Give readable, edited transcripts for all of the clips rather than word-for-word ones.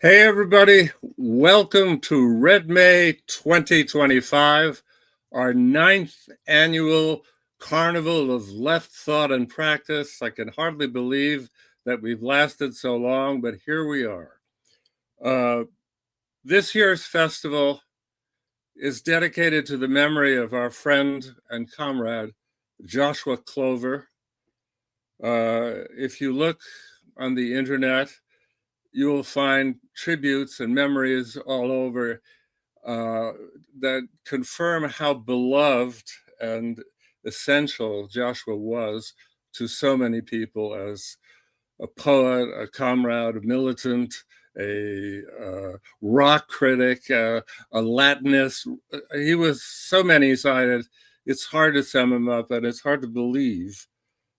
Hey everybody, welcome to RedMay 2025, our 9th annual Carnival of Left Thought and Practice. I can hardly believe that we've lasted so long, but here we are. This year's festival is dedicated to the memory of our friend and comrade, Joshua Clover. If you look on the internet, you will find tributes and memories all over that confirm how beloved and essential Joshua was to so many people as a poet, a comrade, a militant, a rock critic, a Latinist. He was so many-sided, it's hard to sum him up, and it's hard to believe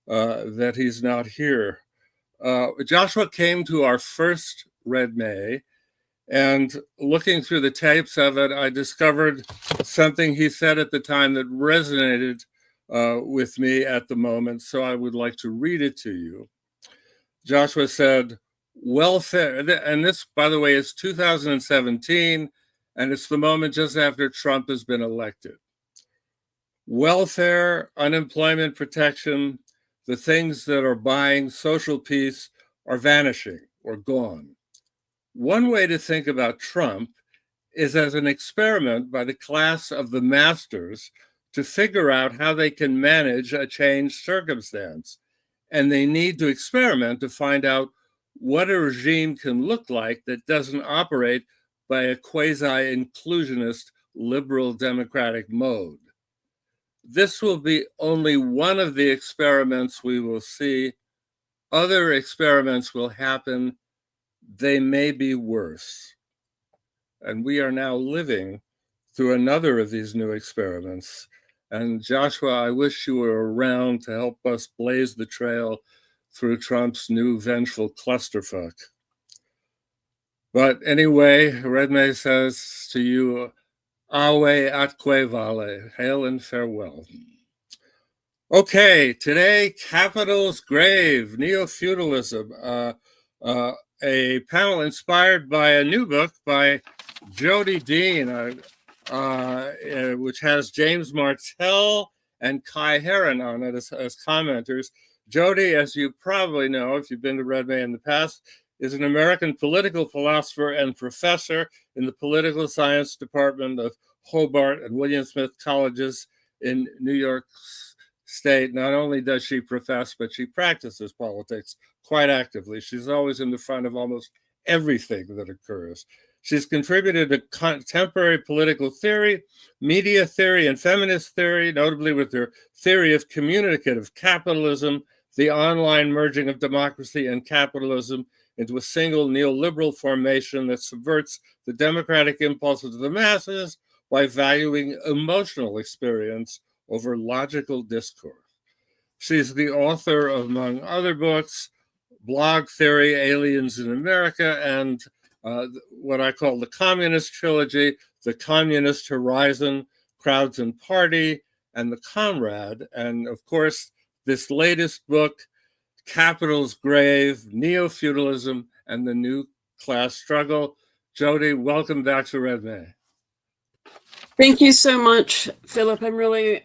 that he's not here. Joshua came to our first RedMay, and looking through the tapes of it, I discovered something he said at the time that resonated with me at the moment, so I would like to read it to you. Joshua said, welfare, and this, by the way, is 2017, and it's the moment just after Trump has been elected. Welfare, unemployment protection, the things that are buying social peace are vanishing or gone. One way to think about Trump is as an experiment by the class of the masters to figure out how they can manage a changed circumstance. And they need to experiment to find out what a regime can look like that doesn't operate by a quasi-inclusionist liberal democratic mode. This will be only one of the experiments we will see. Other experiments will happen. They may be worse. And we are now living through another of these new experiments. And Joshua, I wish you were around to help us blaze the trail through Trump's new vengeful clusterfuck. But anyway, RedMay says to you, Awe atque vale, hail and farewell. Okay, today, Capital's Grave, Neofeudalism, a panel inspired by a new book by Jodi Dean, which has James Martel and Heron on it as commenters. Jodi, as you probably know, if you've been to RedMay in the past, is an American political philosopher and professor in the political science department of Hobart and William Smith colleges in New York State. Not only does she profess, but she practices politics quite actively. She's always in the front of almost everything that occurs. She's contributed to contemporary political theory, media theory, and feminist theory, notably with her theory of communicative capitalism, the online merging of democracy and capitalism into a single neoliberal formation that subverts the democratic impulses of the masses by valuing emotional experience over logical discourse. She's the author of, among other books, Blog Theory, Aliens in America, and what I call the Communist Trilogy, The Communist Horizon, Crowds and Party, and The Comrade. And of course, this latest book, Capital's Grave, Neofeudalism, and the New Class Struggle. Jodi, welcome back to RedMay. Thank you so much, Philip. I'm really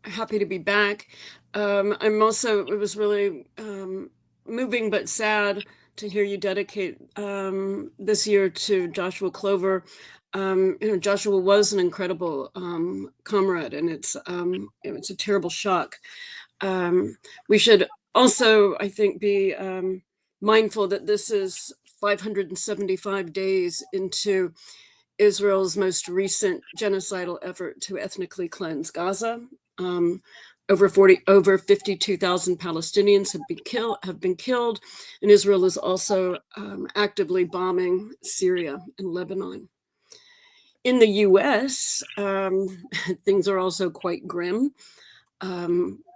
happy to be back. I'm also, it was really moving but sad to hear you dedicate this year to Joshua Clover. Joshua was an incredible comrade, and it's a terrible shock. We should also, I think, be mindful that this is 575 days into Israel's most recent genocidal effort to ethnically cleanse Gaza. Over 52,000 Palestinians have been killed, and Israel is also actively bombing Syria and Lebanon. In the U.S., things are also quite grim.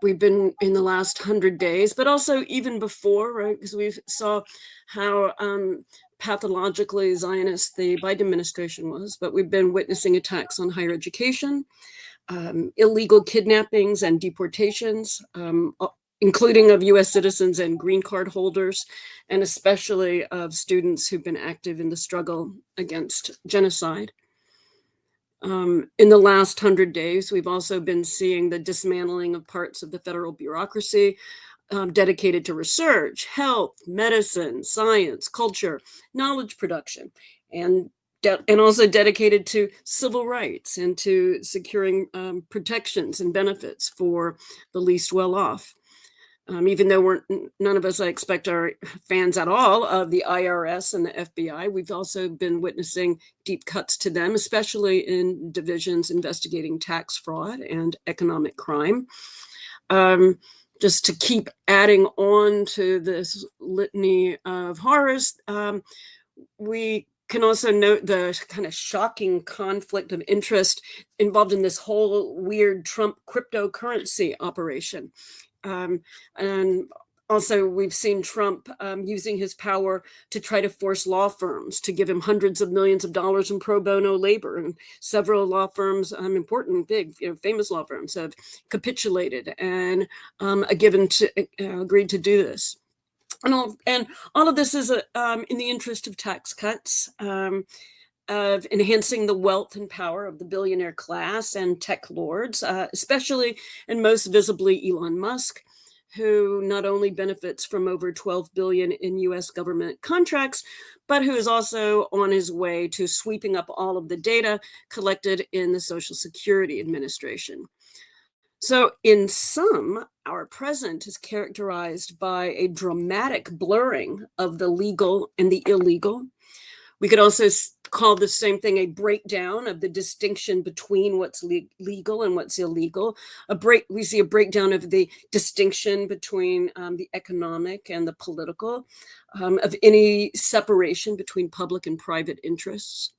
We've been in the last 100 days, but also even before, right? Because we saw how pathologically Zionist the Biden administration was, but we've been witnessing attacks on higher education, illegal kidnappings and deportations, including of US citizens and green card holders, and especially of students who've been active in the struggle against genocide. In the last 100 days, we've also been seeing the dismantling of parts of the federal bureaucracy dedicated to research, health, medicine, science, culture, knowledge production, and also dedicated to civil rights and to securing protections and benefits for the least well-off. Even though none of us, I expect, are fans at all of the IRS and the FBI, we've also been witnessing deep cuts to them, especially in divisions investigating tax fraud and economic crime. Just to keep adding on to this litany of horrors, we can also note the kind of shocking conflict of interest involved in this whole weird Trump cryptocurrency operation. And also, we've seen Trump using his power to try to force law firms to give him hundreds of millions of dollars in pro bono labor. And several law firms, important, big, famous law firms, have capitulated and agreed to do this. And all of this is in the interest of tax cuts, of enhancing the wealth and power of the billionaire class and tech lords, especially and most visibly Elon Musk, who not only benefits from over 12 billion in US government contracts, but who is also on his way to sweeping up all of the data collected in the Social Security Administration. So in sum, our present is characterized by a dramatic blurring of the legal and the illegal. We could also call the same thing a breakdown of the distinction between what's legal and what's illegal. We see a breakdown of the distinction between the economic and the political, of any separation between public and private interests.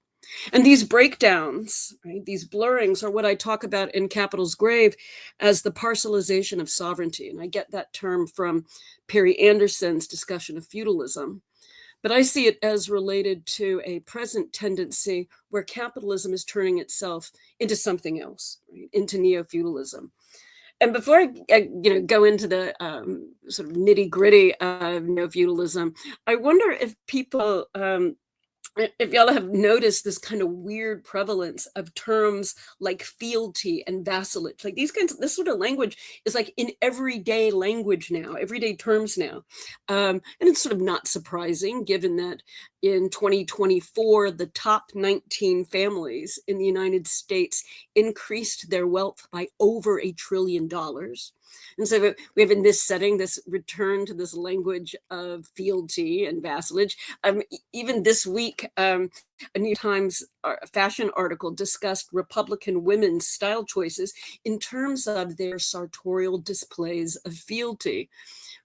And these breakdowns, right, these blurrings are what I talk about in Capital's Grave as the parcellization of sovereignty. And I get that term from Perry Anderson's discussion of feudalism. But I see it as related to a present tendency where capitalism is turning itself into something else, right? Into neofeudalism. And before I go into the sort of nitty gritty of neofeudalism, I wonder if people, if y'all have noticed this kind of weird prevalence of terms like fealty and vassalage, like this sort of language is like in everyday language now, everyday terms now. And it's sort of not surprising given that in 2024, the top 19 families in the United States increased their wealth by over $1 trillion. And so we have in this setting, this return to this language of fealty and vassalage. Even this week, a New York Times fashion article discussed Republican women's style choices in terms of their sartorial displays of fealty.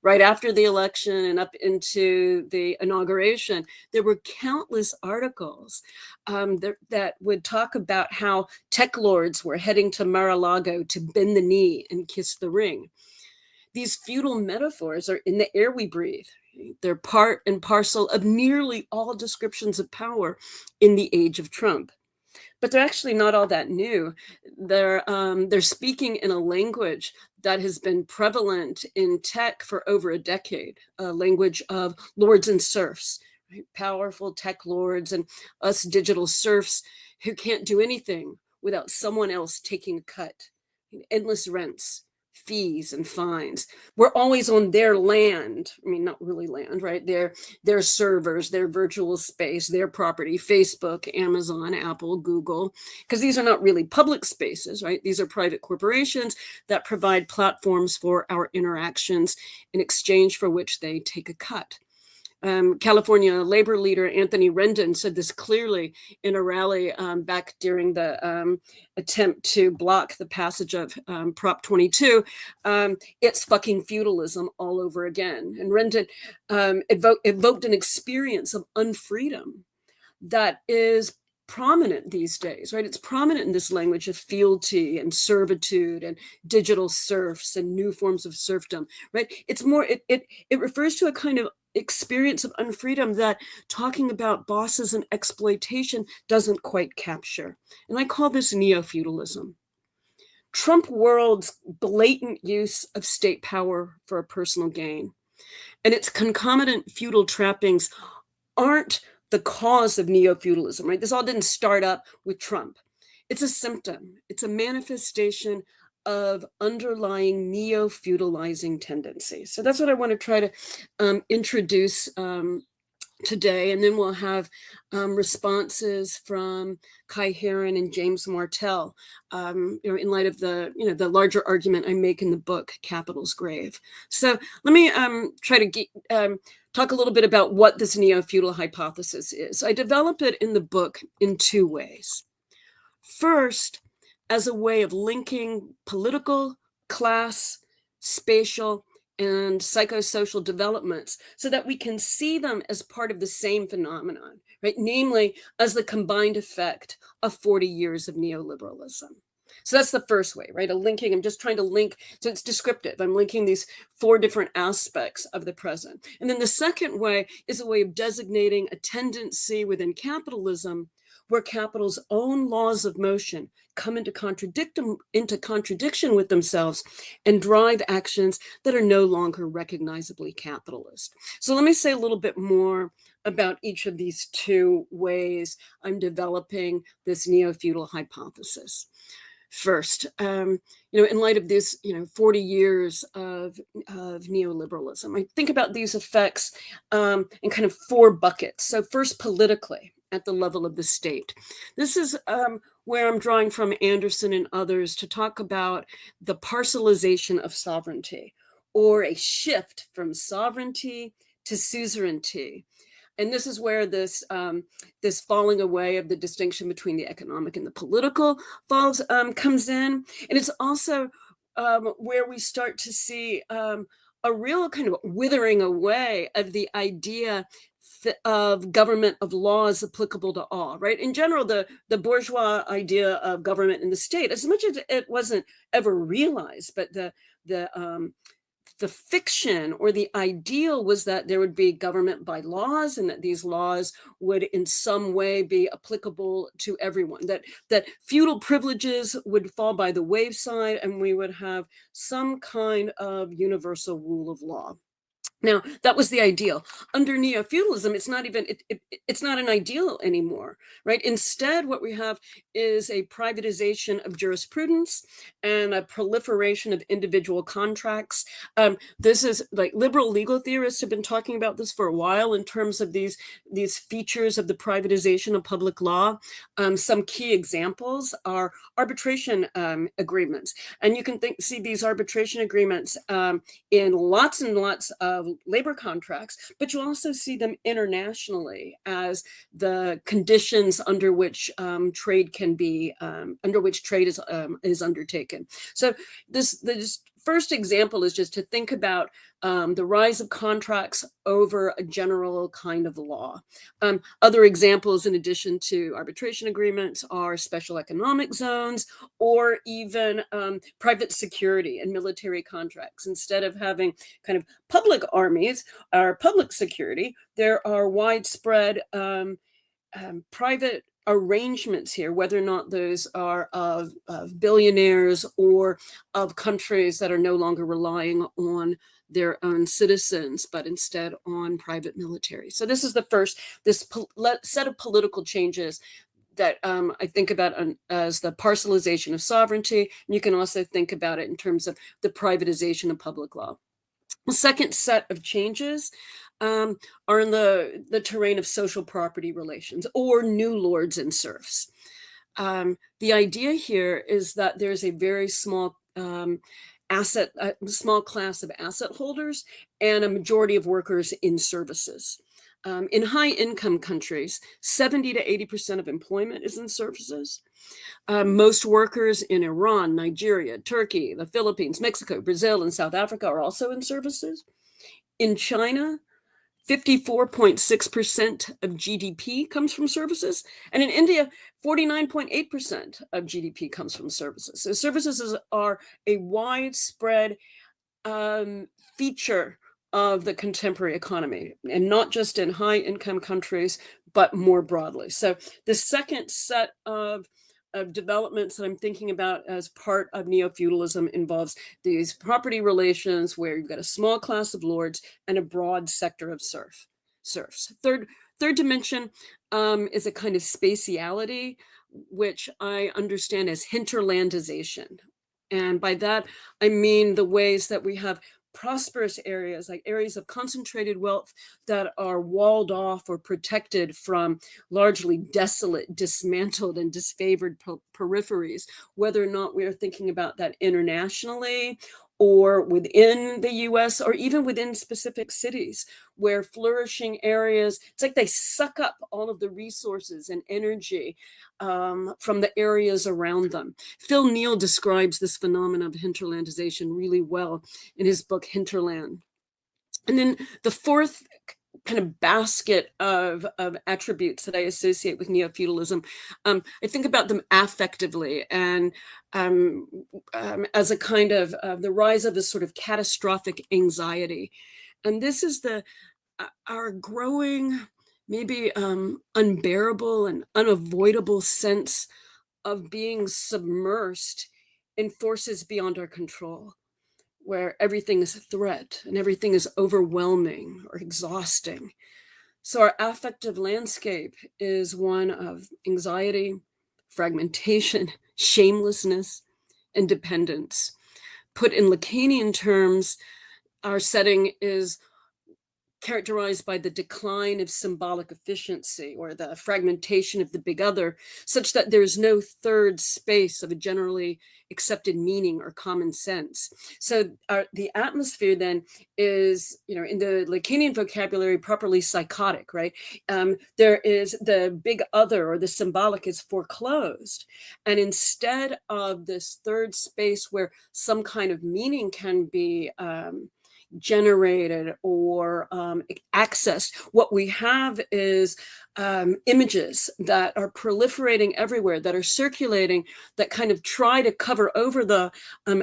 Right after the election and up into the inauguration, there were countless articles that would talk about how tech lords were heading to Mar-a-Lago to bend the knee and kiss the ring. These feudal metaphors are in the air we breathe. They're part and parcel of nearly all descriptions of power in the age of Trump. But they're actually not all that new. They're speaking in a language that has been prevalent in tech for over a decade, a language of lords and serfs, right? Powerful tech lords and us digital serfs who can't do anything without someone else taking a cut. Endless rents, fees and fines. We're always on their land. I mean, not really land, right? Their servers, their virtual space, their property, Facebook, Amazon, Apple, Google, because these are not really public spaces, right? These are private corporations that provide platforms for our interactions in exchange for which they take a cut. California labor leader Anthony Rendon said this clearly in a rally back during the attempt to block the passage of Prop 22. It's fucking feudalism all over again. And Rendon evoked an experience of unfreedom that is prominent these days, right? It's prominent in this language of fealty and servitude and digital serfs and new forms of serfdom, right? It's more, it refers to a kind of experience of unfreedom that talking about bosses and exploitation doesn't quite capture. And I call this neofeudalism. Trump world's blatant use of state power for a personal gain and its concomitant feudal trappings aren't the cause of neo-feudalism, right? This all didn't start up with Trump. It's a symptom. It's a manifestation of underlying neo-feudalizing tendencies. So that's what I want to try to introduce today, and then we'll have responses from Kai Heron and James Martel, in light of the larger argument I make in the book Capital's Grave. So let me try to talk a little bit about what this neo-feudal hypothesis is. I develop it in the book in two ways. First, as a way of linking political, class, spatial, and psychosocial developments so that we can see them as part of the same phenomenon, right? Namely, as the combined effect of 40 years of neoliberalism. So that's the first way, right? I'm just trying to link, so it's descriptive. I'm linking these four different aspects of the present. And then the second way is a way of designating a tendency within capitalism where capital's own laws of motion come into contradiction with themselves and drive actions that are no longer recognizably capitalist. So let me say a little bit more about each of these two ways I'm developing this neo-feudal hypothesis. First, in light of this, 40 years of neoliberalism, I think about these effects in kind of four buckets. So first, politically, at the level of the state. This is where I'm drawing from Anderson and others to talk about the parcellization of sovereignty, or a shift from sovereignty to suzerainty. And this is where this falling away of the distinction between the economic and the political comes in. And it's also where we start to see a real kind of withering away of the idea of government of laws applicable to all, right? In general, the bourgeois idea of government in the state, as much as it wasn't ever realized, but the fiction or the ideal was that there would be government by laws and that these laws would in some way be applicable to everyone, that feudal privileges would fall by the wayside and we would have some kind of universal rule of law. Now, that was the ideal. Under neo-feudalism, it's not even, it's not an ideal anymore, right? Instead, what we have is a privatization of jurisprudence and a proliferation of individual contracts. This is like liberal legal theorists have been talking about this for a while in terms of these features of the privatization of public law. Some key examples are arbitration agreements. And you can see these arbitration agreements in lots and lots of labor contracts, but you also see them internationally as the conditions under which trade can be, is undertaken. So this first example is just to think about the rise of contracts over a general kind of law. Other examples, in addition to arbitration agreements, are special economic zones or even private security and military contracts. Instead of having kind of public armies or public security, there are widespread private arrangements here, whether or not those are of billionaires or of countries that are no longer relying on their own citizens, but instead on private military. So this is the first, set of political changes that I think about as the parcellization of sovereignty. And you can also think about it in terms of the privatization of public law. The second set of changes are in the terrain of social property relations or new lords and serfs. The idea here is that there's a very small small class of asset holders and a majority of workers in services. In high income countries, 70 to 80% of employment is in services. Most workers in Iran, Nigeria, Turkey, the Philippines, Mexico, Brazil, and South Africa are also in services. In China, 54.6% of GDP comes from services. And in India, 49.8% of GDP comes from services. So services are a widespread feature of the contemporary economy, and not just in high income countries, but more broadly. So the second set of of developments that I'm thinking about as part of neo-feudalism involves these property relations where you've got a small class of lords and a broad sector of serfs. Third dimension is a kind of spatiality, which I understand as hinterlandization. And by that, I mean the ways that we have prosperous areas, like areas of concentrated wealth that are walled off or protected from largely desolate, dismantled, and disfavored peripheries, whether or not we are thinking about that internationally or within the US or even within specific cities where flourishing areas, it's like they suck up all of the resources and energy from the areas around them. Phil Neal describes this phenomenon of hinterlandization really well in his book Hinterland. And then the fourth kind of basket of attributes that I associate with neo-feudalism, I think about them affectively and as a kind of the rise of this sort of catastrophic anxiety. And this is our growing, maybe unbearable and unavoidable sense of being submersed in forces beyond our control, where everything is a threat and everything is overwhelming or exhausting. So our affective landscape is one of anxiety, fragmentation, shamelessness, and dependence. Put in Lacanian terms, our setting is characterized by the decline of symbolic efficiency or the fragmentation of the big other, such that there's no third space of a generally accepted meaning or common sense. So the atmosphere then is, in the Lacanian vocabulary, properly psychotic, right? There is the big other or the symbolic is foreclosed. And instead of this third space where some kind of meaning can be generated or accessed, what we have is images that are proliferating everywhere, that are circulating, that kind of try to cover over the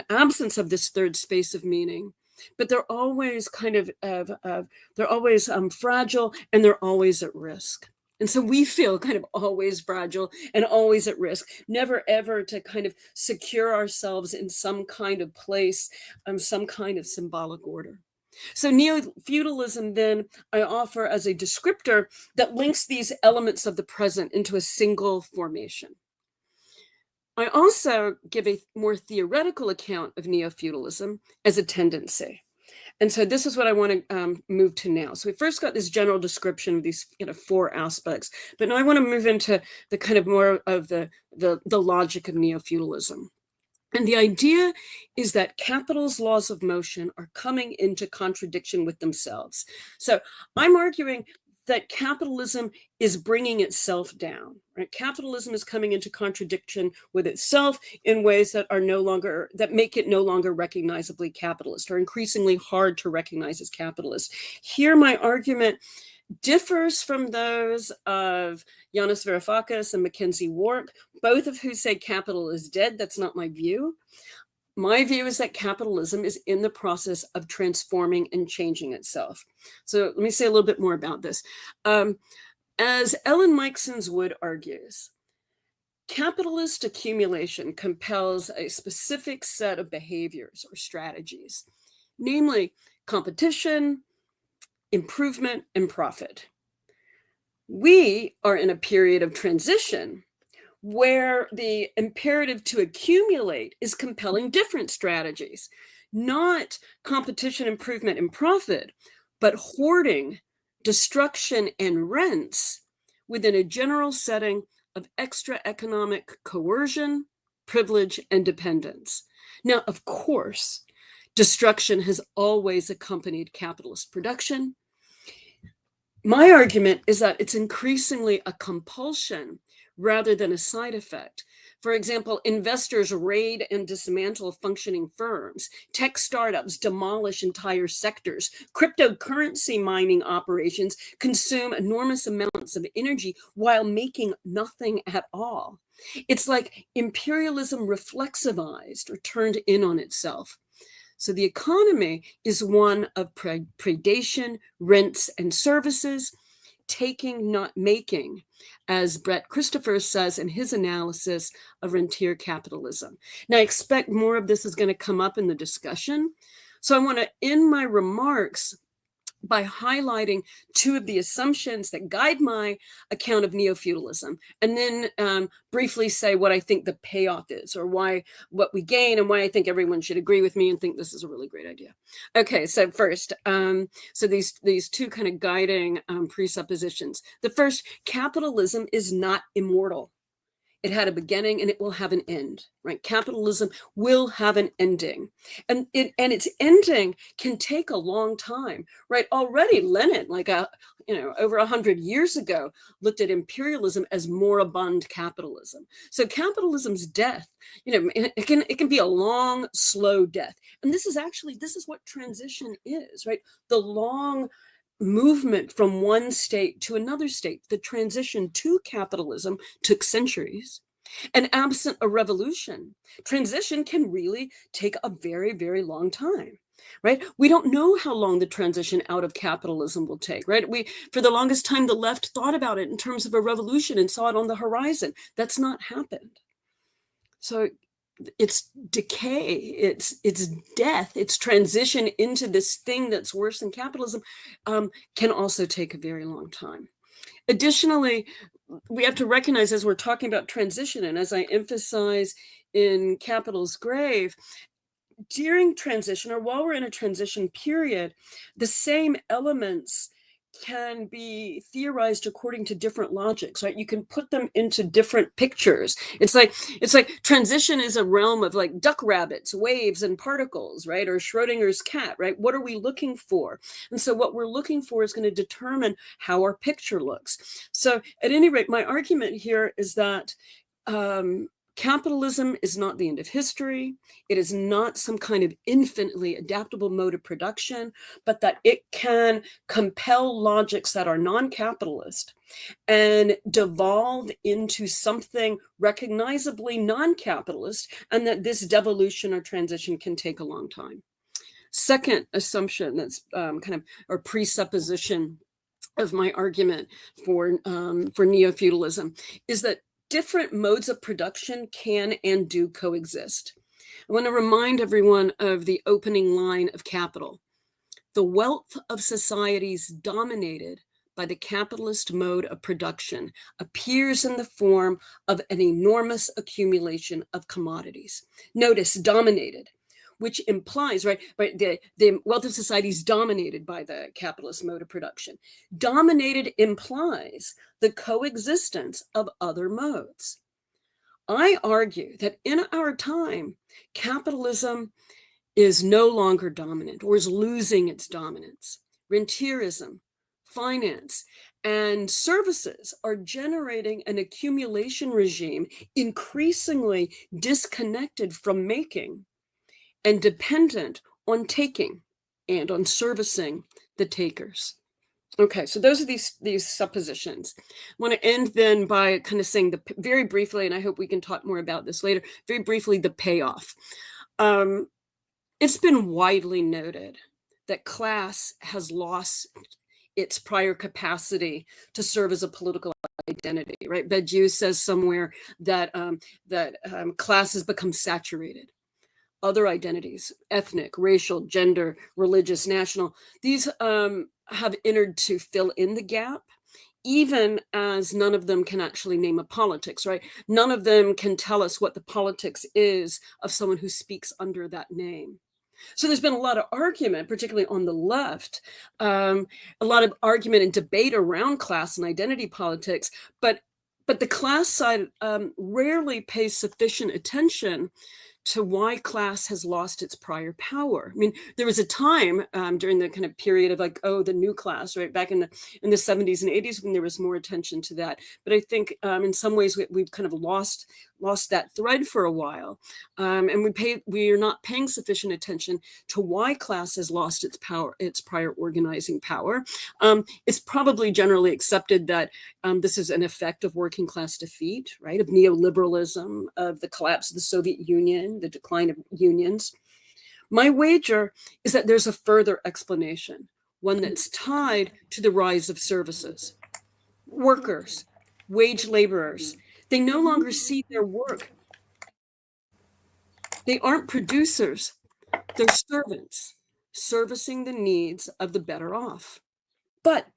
absence of this third space of meaning. But they're always kind of they're always fragile, and they're always at risk. And so we feel kind of always fragile and always at risk, never ever to kind of secure ourselves in some kind of place, some kind of symbolic order. So neo-feudalism then I offer as a descriptor that links these elements of the present into a single formation. I also give a more theoretical account of neo-feudalism as a tendency. And so this is what I want to move to now. So we first got this general description of these four aspects, but now I want to move into the kind of more of the logic of neo-feudalism. And the idea is that capital's laws of motion are coming into contradiction with themselves. So I'm arguing that capitalism is bringing itself down, right? Capitalism is coming into contradiction with itself in ways that make it no longer recognizably capitalist, or increasingly hard to recognize as capitalist. Here, my argument differs from those of Yanis Varoufakis and Mackenzie Wark, both of who say capital is dead. That's not my view. My view is that capitalism is in the process of transforming and changing itself. So let me say a little bit more about this. As Ellen Meiksins-Wood argues, capitalist accumulation compels a specific set of behaviors or strategies, namely competition, improvement, and profit. We are in a period of transition where the imperative to accumulate is compelling different strategies, not competition, improvement, and profit, but hoarding, destruction, and rents within a general setting of extra economic coercion, privilege, and dependence. Now, of course, destruction has always accompanied capitalist production. My argument is that it's increasingly a compulsion rather than a side effect. For example, investors raid and dismantle functioning firms. Tech startups demolish entire sectors. Cryptocurrency mining operations consume enormous amounts of energy while making nothing at all. It's like imperialism reflexivized or turned in on itself. So the economy is one of predation, rents, and services. taking, not making, as Brett Christopher says in his analysis of rentier capitalism. Now, I expect more of this is going to come up in the discussion. So I want to end my remarks by highlighting two of the assumptions that guide my account of neofeudalism, and then briefly say what I think the payoff is, or what we gain, and why I think everyone should agree with me and think this is a really great idea. Okay, so first, so these two kind of guiding presuppositions. The first, capitalism is not immortal. It had a beginning and it will have an end, right? Capitalism will have an ending, and its ending can take a long time, right? Already Lenin, over 100 years ago, looked at imperialism as moribund capitalism. So capitalism's death, it can be a long, slow death, and this is what transition is, right? The long movement from one state to another state, the transition to capitalism took centuries. And absent a revolution, transition can really take a very, very long time, right? We don't know how long the transition out of capitalism will take, right? For the longest time, the left thought about it in terms of a revolution and saw it on the horizon. That's not happened. So it's decay, it's death, it's transition into this thing that's worse than capitalism can also take a very long time. Additionally, we have to recognize, as we're talking about transition, and as I emphasize in Capital's Grave, during transition, or while we're in a transition period, the same elements can be theorized according to different logics, right? You can put them into different pictures. It's like transition is a realm of like duck rabbits, waves, and particles, right? Or Schrodinger's cat, right? What are we looking for? And so what we're looking for is going to determine how our picture looks. So at any rate, my argument here is that capitalism is not the end of history. It is not some kind of infinitely adaptable mode of production, but that it can compel logics that are non-capitalist and devolve into something recognizably non-capitalist, and that this devolution or transition can take a long time. Second assumption that's or presupposition of my argument for neofeudalism is that different modes of production can and do coexist. I want to remind everyone of the opening line of Capital. The wealth of societies dominated by the capitalist mode of production appears in the form of an enormous accumulation of commodities. Notice dominated, which implies, right, the wealth of society is dominated by the capitalist mode of production. Dominated implies the coexistence of other modes. I argue that in our time, capitalism is no longer dominant or is losing its dominance. Rentierism, finance, and services are generating an accumulation regime increasingly disconnected from making and dependent on taking and on servicing the takers. Okay, so those are these suppositions. I want to end then by kind of saying very briefly, and I hope we can talk more about this later, very briefly, the payoff. It's been widely noted that class has lost its prior capacity to serve as a political identity, right? Badiou says somewhere that class has become saturated. Other identities, ethnic, racial, gender, religious, national, these have entered to fill in the gap, even as none of them can actually name a politics, right? None of them can tell us what the politics is of someone who speaks under that name. So there's been a lot of argument, particularly on the left, a lot of argument and debate around class and identity politics, but the class side rarely pays sufficient attention to why class has lost its prior power. I mean, there was a time during the kind of period of the new class, right, back in the 70s and 80s, when there was more attention to that. But I think in some ways we've kind of lost that thread for a while, and we are not paying sufficient attention to why class has lost its power, its prior organizing power. It's probably generally accepted that this is an effect of working class defeat, right, of neoliberalism, of the collapse of the Soviet Union, the decline of unions. My wager is that there's a further explanation, one that's tied to the rise of services. workers, wage laborers. They no longer see their work. They aren't producers, they're servants, servicing the needs of the better off. But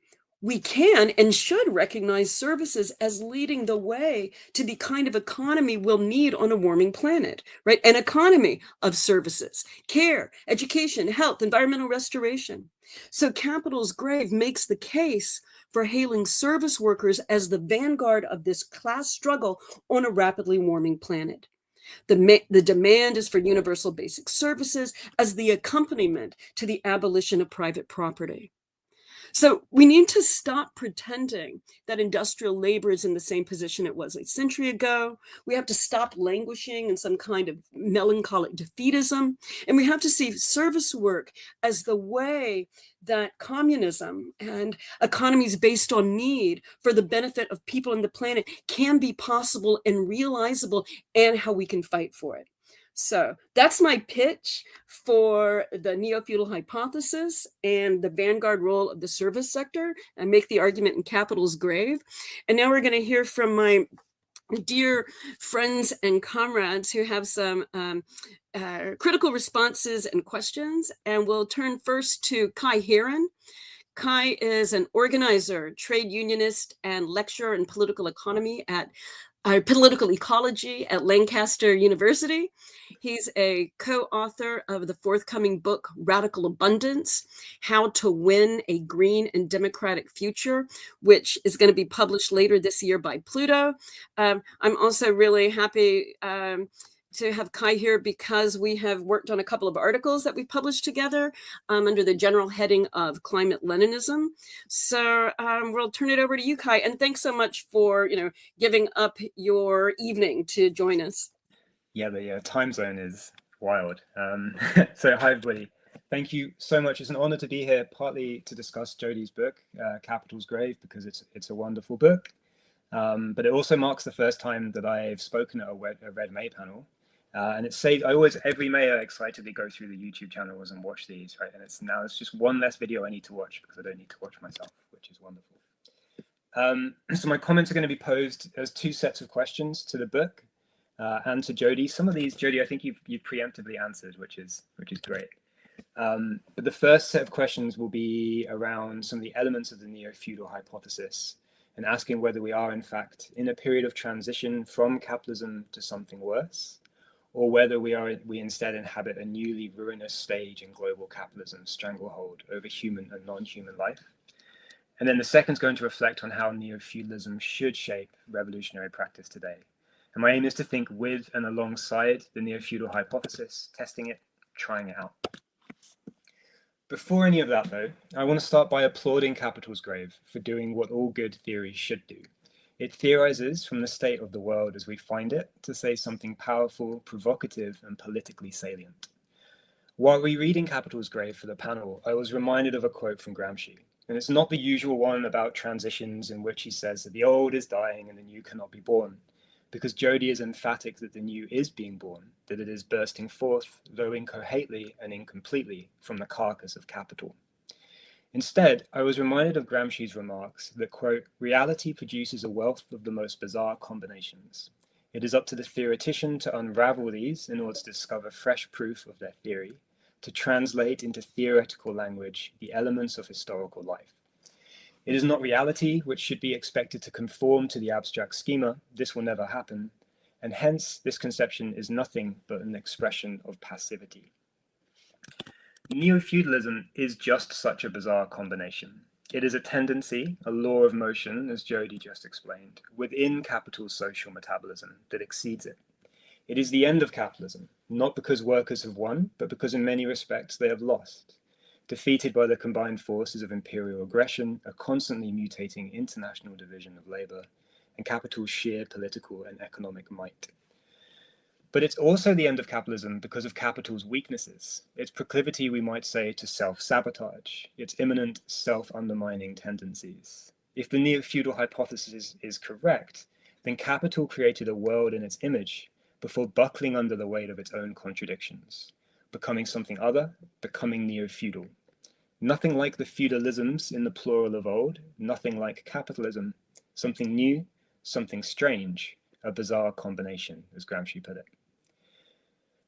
we can and should recognize services as leading the way to the kind of economy we'll need on a warming planet, right? An economy of services, care, education, health, environmental restoration. So Capital's Grave makes the case for hailing service workers as the vanguard of this class struggle on a rapidly warming planet. The demand is for universal basic services as the accompaniment to the abolition of private property. So we need to stop pretending that industrial labor is in the same position it was a century ago. We have to stop languishing in some kind of melancholic defeatism. And we have to see service work as the way that communism and economies based on need for the benefit of people on the planet can be possible and realizable, and how we can fight for it. So that's my pitch for the neo-feudal hypothesis and the vanguard role of the service sector. I make the argument in Capital's Grave. And now we're going to hear from my dear friends and comrades who have some critical responses and questions. And we'll turn first to Kai Heron. Kai is an organizer, trade unionist, and lecturer in political economy at political ecology at Lancaster University. He's a co-author of the forthcoming book, Radical Abundance, How to Win a Green and Democratic Future, which is going to be published later this year by Pluto. I'm also really happy to have Kai here because we have worked on a couple of articles that we published together under the general heading of climate Leninism. So we'll turn it over to you, Kai. And thanks so much for giving up your evening to join us. Yeah, the time zone is wild. So hi, everybody. Thank you so much. It's an honor to be here, partly to discuss Jodi's book, Capital's Grave, because it's a wonderful book. But it also marks the first time that I've spoken at a RedMay panel. And it's saved. Every May I excitedly go through the YouTube channels and watch these, right? And it's just one less video I need to watch because I don't need to watch myself, which is wonderful. So my comments are going to be posed as two sets of questions to the book and to Jodi. Some of these, Jodi, I think you've preemptively answered, which is great. But the first set of questions will be around some of the elements of the neo-feudal hypothesis and asking whether we are in fact in a period of transition from capitalism to something worse, or whether we instead inhabit a newly ruinous stage in global capitalism's stranglehold over human and non-human life. And then the second is going to reflect on how neo-feudalism should shape revolutionary practice today. And my aim is to think with and alongside the neo-feudal hypothesis, testing it, trying it out. Before any of that, though, I want to start by applauding Capital's Grave for doing what all good theories should do. It theorizes from the state of the world as we find it to say something powerful, provocative, and politically salient. While rereading Capital's Grave for the panel, I was reminded of a quote from Gramsci. And it's not the usual one about transitions in which he says that the old is dying and the new cannot be born, because Jodi is emphatic that the new is being born, that it is bursting forth, though incoherently and incompletely, from the carcass of capital. Instead, I was reminded of Gramsci's remarks that, quote, reality produces a wealth of the most bizarre combinations. It is up to the theoretician to unravel these in order to discover fresh proof of their theory, to translate into theoretical language the elements of historical life. It is not reality which should be expected to conform to the abstract schema. This will never happen, and hence this conception is nothing but an expression of passivity. Neo-feudalism is just such a bizarre combination. It is a tendency, a law of motion, as Jodi just explained, within capital's social metabolism that exceeds it. It is the end of capitalism, not because workers have won, but because in many respects they have lost, defeated by the combined forces of imperial aggression, a constantly mutating international division of labor, and capital's sheer political and economic might. But it's also the end of capitalism because of capital's weaknesses, its proclivity, we might say, to self-sabotage, its imminent self-undermining tendencies. If the neo-feudal hypothesis is correct, then capital created a world in its image before buckling under the weight of its own contradictions, becoming something other, becoming neo-feudal. Nothing like the feudalisms in the plural of old, nothing like capitalism, something new, something strange, a bizarre combination, as Gramsci put it.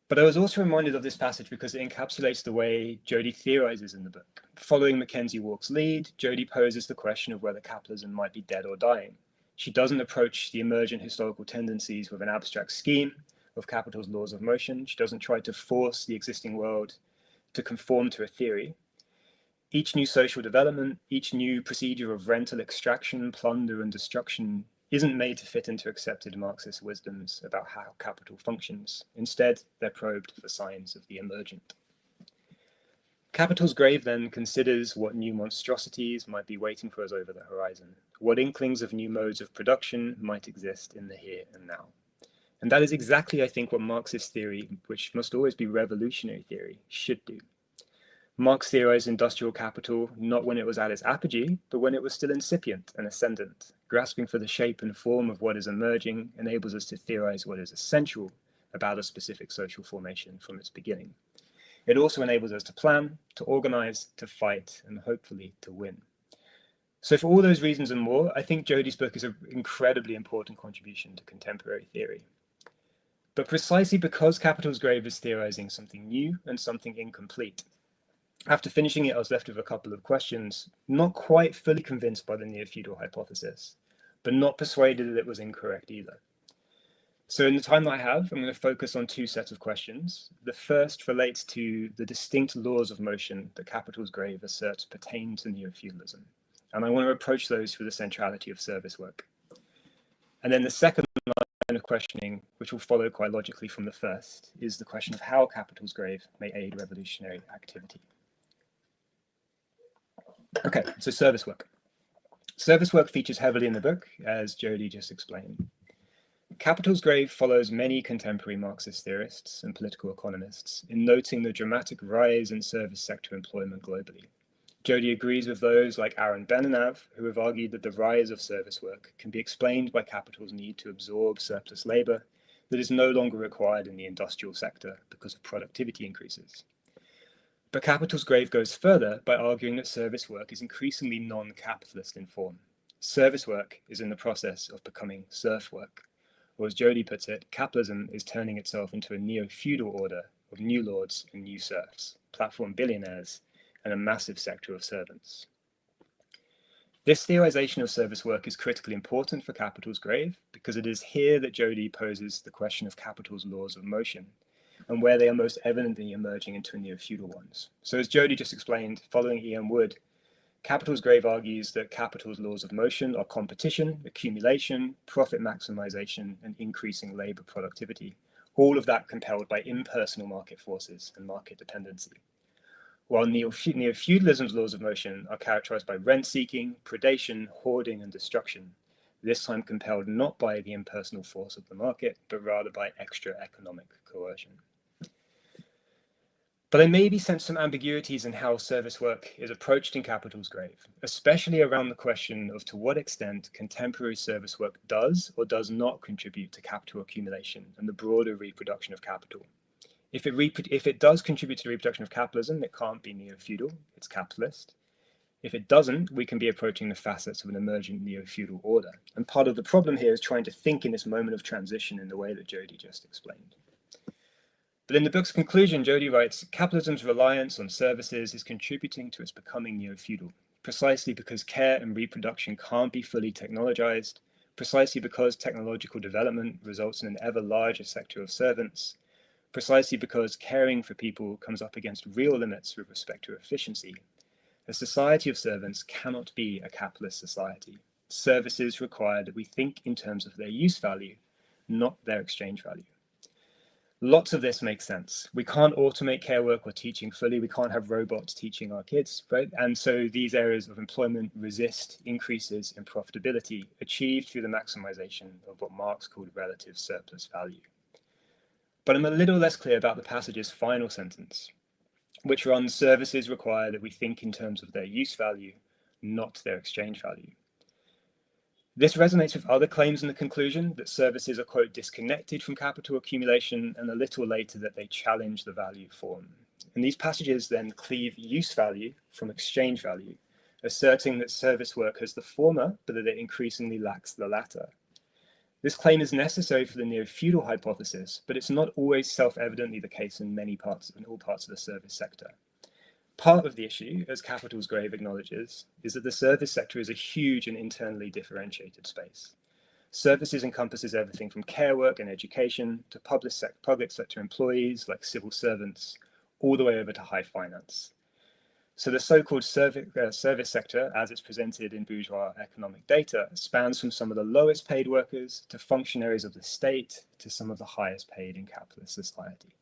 But I was also reminded of this passage because it encapsulates the way Jodi theorizes in the book. Following Mackenzie Walk's lead, Jodi poses the question of whether capitalism might be dead or dying. She doesn't approach the emergent historical tendencies with an abstract scheme of capital's laws of motion. She doesn't try to force the existing world to conform to a theory. Each new social development, each new procedure of rental extraction, plunder, and destruction isn't made to fit into accepted Marxist wisdoms about how capital functions. Instead, they're probed for signs of the emergent. Capital's grave then considers what new monstrosities might be waiting for us over the horizon, what inklings of new modes of production might exist in the here and now. And that is exactly, I think, what Marxist theory, which must always be revolutionary theory, should do. Marx theorized industrial capital not when it was at its apogee, but when it was still incipient and ascendant. Grasping for the shape and form of what is emerging enables us to theorize what is essential about a specific social formation from its beginning. It also enables us to plan, to organize, to fight, and hopefully to win. So for all those reasons and more, I think Jodi's book is an incredibly important contribution to contemporary theory. But precisely because Capital's grave is theorizing something new and something incomplete, after finishing it, I was left with a couple of questions, not quite fully convinced by the neofeudal hypothesis, but not persuaded that it was incorrect either. So in the time that I have, I'm going to focus on two sets of questions. The first relates to the distinct laws of motion that Capital's grave asserts pertain to neofeudalism. And I want to approach those through the centrality of service work. And then the second line of questioning, which will follow quite logically from the first, is the question of how Capital's grave may aid revolutionary activity. Okay, so service work. Service work features heavily in the book, as Jodi just explained. Capital's grave follows many contemporary Marxist theorists and political economists in noting the dramatic rise in service sector employment globally. Jodi agrees with those like Aaron Benanav, who have argued that the rise of service work can be explained by capital's need to absorb surplus labor that is no longer required in the industrial sector because of productivity increases. But Capital's grave goes further by arguing that service work is increasingly non-capitalist in form. Service work is in the process of becoming serf work, or as Jodi puts it, capitalism is turning itself into a neo-feudal order of new lords and new serfs, platform billionaires, and a massive sector of servants. This theorization of service work is critically important for Capital's grave because it is here that Jodi poses the question of capital's laws of motion, and where they are most evidently emerging into neo-feudal ones. So as Jodi just explained, following E.M. Wood, Capital's grave argues that capital's laws of motion are competition, accumulation, profit maximization, and increasing labor productivity, all of that compelled by impersonal market forces and market dependency. While neo-feudalism's laws of motion are characterized by rent-seeking, predation, hoarding, and destruction, this time compelled not by the impersonal force of the market, but rather by extra economic coercion. But there may be some ambiguities in how service work is approached in Capital's grave, especially around the question of to what extent contemporary service work does or does not contribute to capital accumulation and the broader reproduction of capital. If it does contribute to the reproduction of capitalism, it can't be neo-feudal, it's capitalist. If it doesn't, we can be approaching the facets of an emergent neo-feudal order. And part of the problem here is trying to think in this moment of transition in the way that Jodi just explained. But in the book's conclusion, Jodi writes, capitalism's reliance on services is contributing to its becoming neo-feudal, precisely because care and reproduction can't be fully technologized, precisely because technological development results in an ever larger sector of servants, precisely because caring for people comes up against real limits with respect to efficiency. A society of servants cannot be a capitalist society. Services require that we think in terms of their use value, not their exchange value. Lots of this makes sense. We can't automate care work or teaching fully. We can't have robots teaching our kids, right? And so these areas of employment resist increases in profitability achieved through the maximization of what Marx called relative surplus value. But I'm a little less clear about the passage's final sentence, which runs, services require that we think in terms of their use value, not their exchange value. This resonates with other claims in the conclusion that services are, quote, disconnected from capital accumulation, and a little later that they challenge the value form. And these passages then cleave use value from exchange value asserting that service work has the former, but that it increasingly lacks the latter. This claim is necessary for the neo-feudal hypothesis, but it's not always self-evidently the case in all parts of the service sector. Part of the issue, as Capital's Grave acknowledges, is that the service sector is a huge and internally differentiated space. Services encompasses everything from care work and education to public sector employees like civil servants, all the way over to high finance. So the so-called service sector, as it's presented in bourgeois economic data, spans from some of the lowest paid workers to functionaries of the state to some of the highest paid in capitalist society.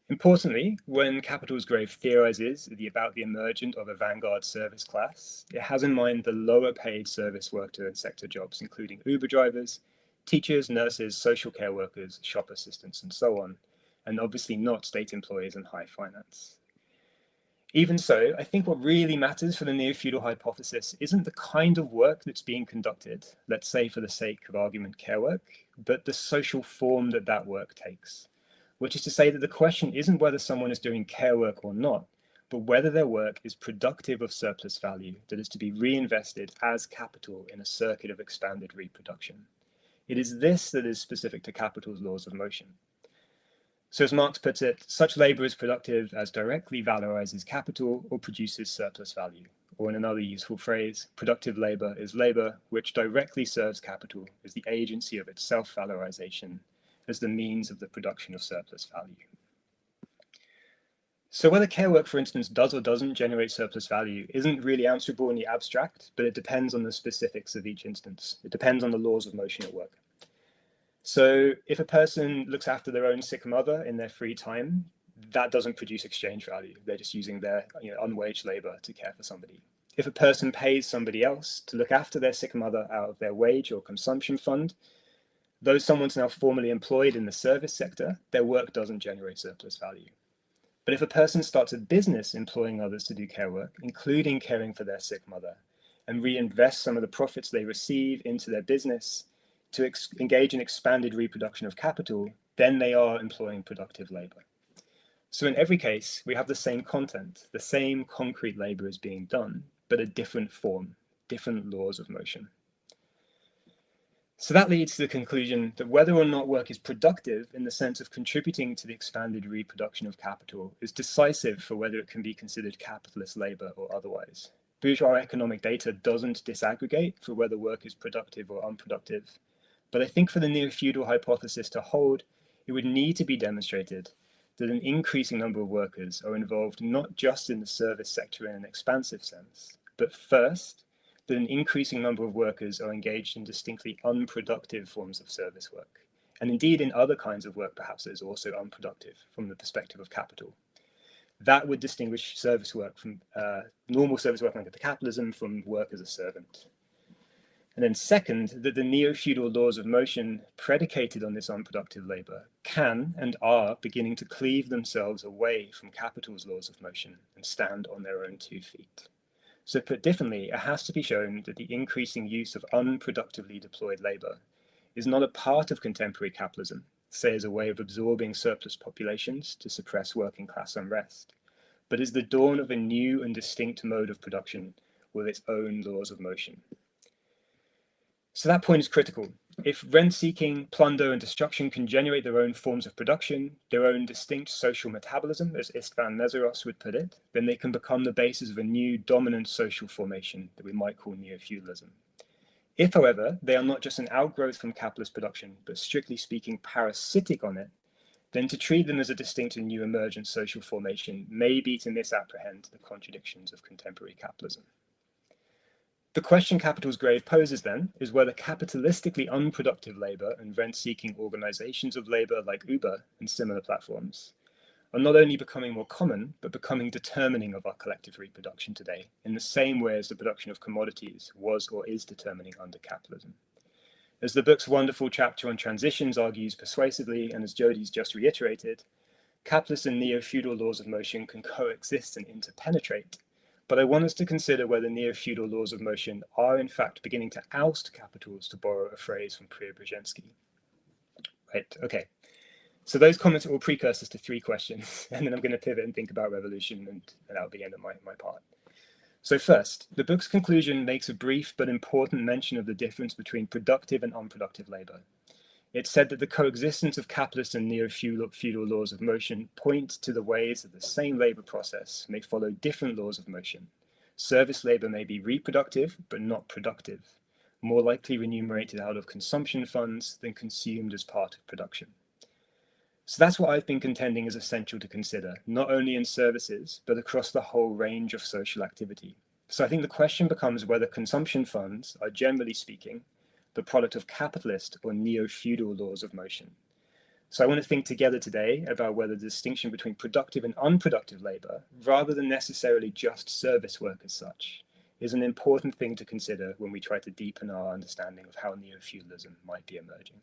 Importantly, when Capital's Grave theorizes about the emergence of a vanguard service class, it has in mind the lower paid service worker and sector jobs, including Uber drivers, teachers, nurses, social care workers, shop assistants, and so on, and obviously not state employees and high finance. Even so, I think what really matters for the neo-feudal hypothesis isn't the kind of work that's being conducted, let's say for the sake of argument care work, but the social form that that work takes. Which is to say that the question isn't whether someone is doing care work or not, but whether their work is productive of surplus value that is to be reinvested as capital in a circuit of expanded reproduction. It is this that is specific to Capital's laws of motion. So as Marx puts it, such labor is productive as directly valorizes capital or produces surplus value. Or in another useful phrase, productive labor is labor which directly serves capital as the agency of its self-valorization, as the means of the production of surplus value. So whether care work, for instance, does or doesn't generate surplus value isn't really answerable in the abstract, but it depends on the specifics of each instance. It depends on the laws of motion at work. So if a person looks after their own sick mother in their free time, that doesn't produce exchange value. They're just using their unwaged labor to care for somebody. If a person pays somebody else to look after their sick mother out of their wage or consumption fund, though someone's now formally employed in the service sector, their work doesn't generate surplus value. But if a person starts a business employing others to do care work, including caring for their sick mother, and reinvest some of the profits they receive into their business to engage in expanded reproduction of capital, then they are employing productive labor. So in every case, we have the same content, the same concrete labor is being done, but a different form, different laws of motion. So that leads to the conclusion that whether or not work is productive in the sense of contributing to the expanded reproduction of capital is decisive for whether it can be considered capitalist labor or otherwise. Bourgeois economic data doesn't disaggregate for whether work is productive or unproductive, but I think for the neo-feudal hypothesis to hold, it would need to be demonstrated that an increasing number of workers are involved not just in the service sector in an expansive sense, but first, that an increasing number of workers are engaged in distinctly unproductive forms of service work, and indeed in other kinds of work perhaps that is also unproductive from the perspective of capital. That would distinguish service work from normal service work under capitalism from work as a servant. And then second, that the neo-feudal laws of motion predicated on this unproductive labor can and are beginning to cleave themselves away from capital's laws of motion and stand on their own 2 feet. So put differently, it has to be shown that the increasing use of unproductively deployed labor is not a part of contemporary capitalism, say as a way of absorbing surplus populations to suppress working class unrest, but is the dawn of a new and distinct mode of production with its own laws of motion. So that point is critical. If rent-seeking, plunder, and destruction can generate their own forms of production, their own distinct social metabolism, as Istvan Messeros would put it, then they can become the basis of a new dominant social formation that we might call neofeudalism. If, however, they are not just an outgrowth from capitalist production, but strictly speaking parasitic on it, then to treat them as a distinct and new emergent social formation may be to misapprehend the contradictions of contemporary capitalism. The question Capital's Grave poses then is whether capitalistically unproductive labor and rent-seeking organizations of labor like Uber and similar platforms are not only becoming more common, but becoming determining of our collective reproduction today in the same way as the production of commodities was or is determining under capitalism. As the book's wonderful chapter on transitions argues persuasively, and as Jodi's just reiterated, capitalist and neo-feudal laws of motion can coexist and interpenetrate. But I want us to consider whether neo-feudal laws of motion are in fact beginning to oust capitals, to borrow a phrase from Preobrazhensky. Right, okay. So those comments are all precursors to 3 questions, and then I'm going to pivot and think about revolution, and that'll be the end of my part. So first, the book's conclusion makes a brief but important mention of the difference between productive and unproductive labor. It said that the coexistence of capitalist and neo-feudal laws of motion point to the ways that the same labor process may follow different laws of motion. Service labor may be reproductive, but not productive, more likely remunerated out of consumption funds than consumed as part of production. So that's what I've been contending is essential to consider, not only in services, but across the whole range of social activity. So I think the question becomes whether consumption funds are, generally speaking, the product of capitalist or neo-feudal laws of motion. So I want to think together today about whether the distinction between productive and unproductive labor, rather than necessarily just service work as such, is an important thing to consider when we try to deepen our understanding of how neo-feudalism might be emerging.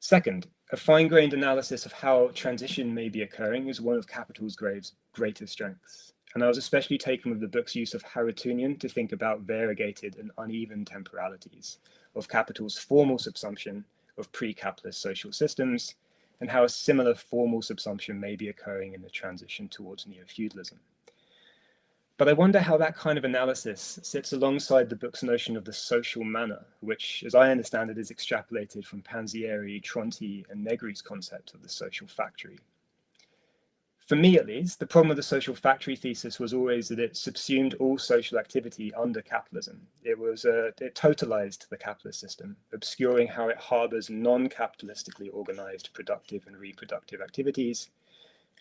Second, a fine-grained analysis of how transition may be occurring is one of Capital's greatest strengths. And I was especially taken with the book's use of Harrisonian to think about variegated and uneven temporalities of Capital's formal subsumption of pre-capitalist social systems, and how a similar formal subsumption may be occurring in the transition towards neo-feudalism. But I wonder how that kind of analysis sits alongside the book's notion of the social manner, which, as I understand it, is extrapolated from Panzieri, Tronti, and Negri's concept of the social factory. For me, at least, the problem with the social factory thesis was always that it subsumed all social activity under capitalism. It totalized the capitalist system, obscuring how it harbors non-capitalistically organized productive and reproductive activities,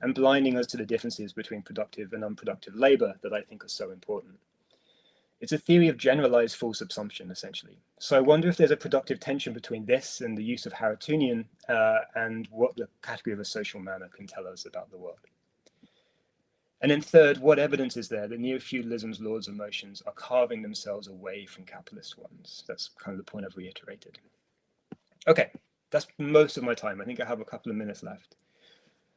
and blinding us to the differences between productive and unproductive labor that I think are so important. It's a theory of generalized full subsumption, essentially. So I wonder if there's a productive tension between this and the use of Harrisonian and what the category of a social manner can tell us about the world. And then third, what evidence is there that neo-feudalism's laws of motions are carving themselves away from capitalist ones? That's kind of the point I've reiterated. Okay, that's most of my time. I think I have a couple of minutes left.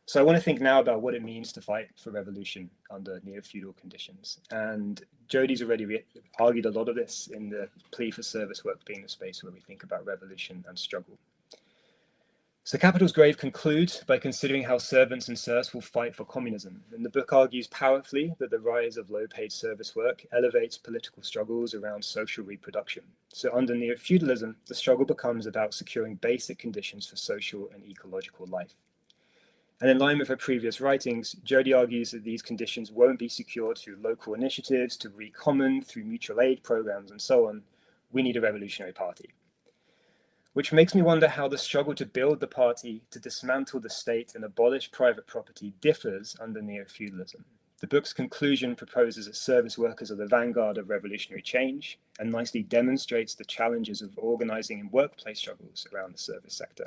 So I want to think now about what it means to fight for revolution under neo-feudal conditions. And Jodi's already argued a lot of this in the plea for service work being the space where we think about revolution and struggle. So Capital's Grave concludes by considering how servants and serfs will fight for communism. And the book argues powerfully that the rise of low-paid service work elevates political struggles around social reproduction. So under neo-feudalism, the struggle becomes about securing basic conditions for social and ecological life. And in line with her previous writings, Jodi argues that these conditions won't be secured through local initiatives, to recommon, through mutual aid programs, and so on. We need a revolutionary party. Which makes me wonder how the struggle to build the party to dismantle the state and abolish private property differs under neo-feudalism. The book's conclusion proposes that service workers are the vanguard of revolutionary change and nicely demonstrates the challenges of organizing in workplace struggles around the service sector.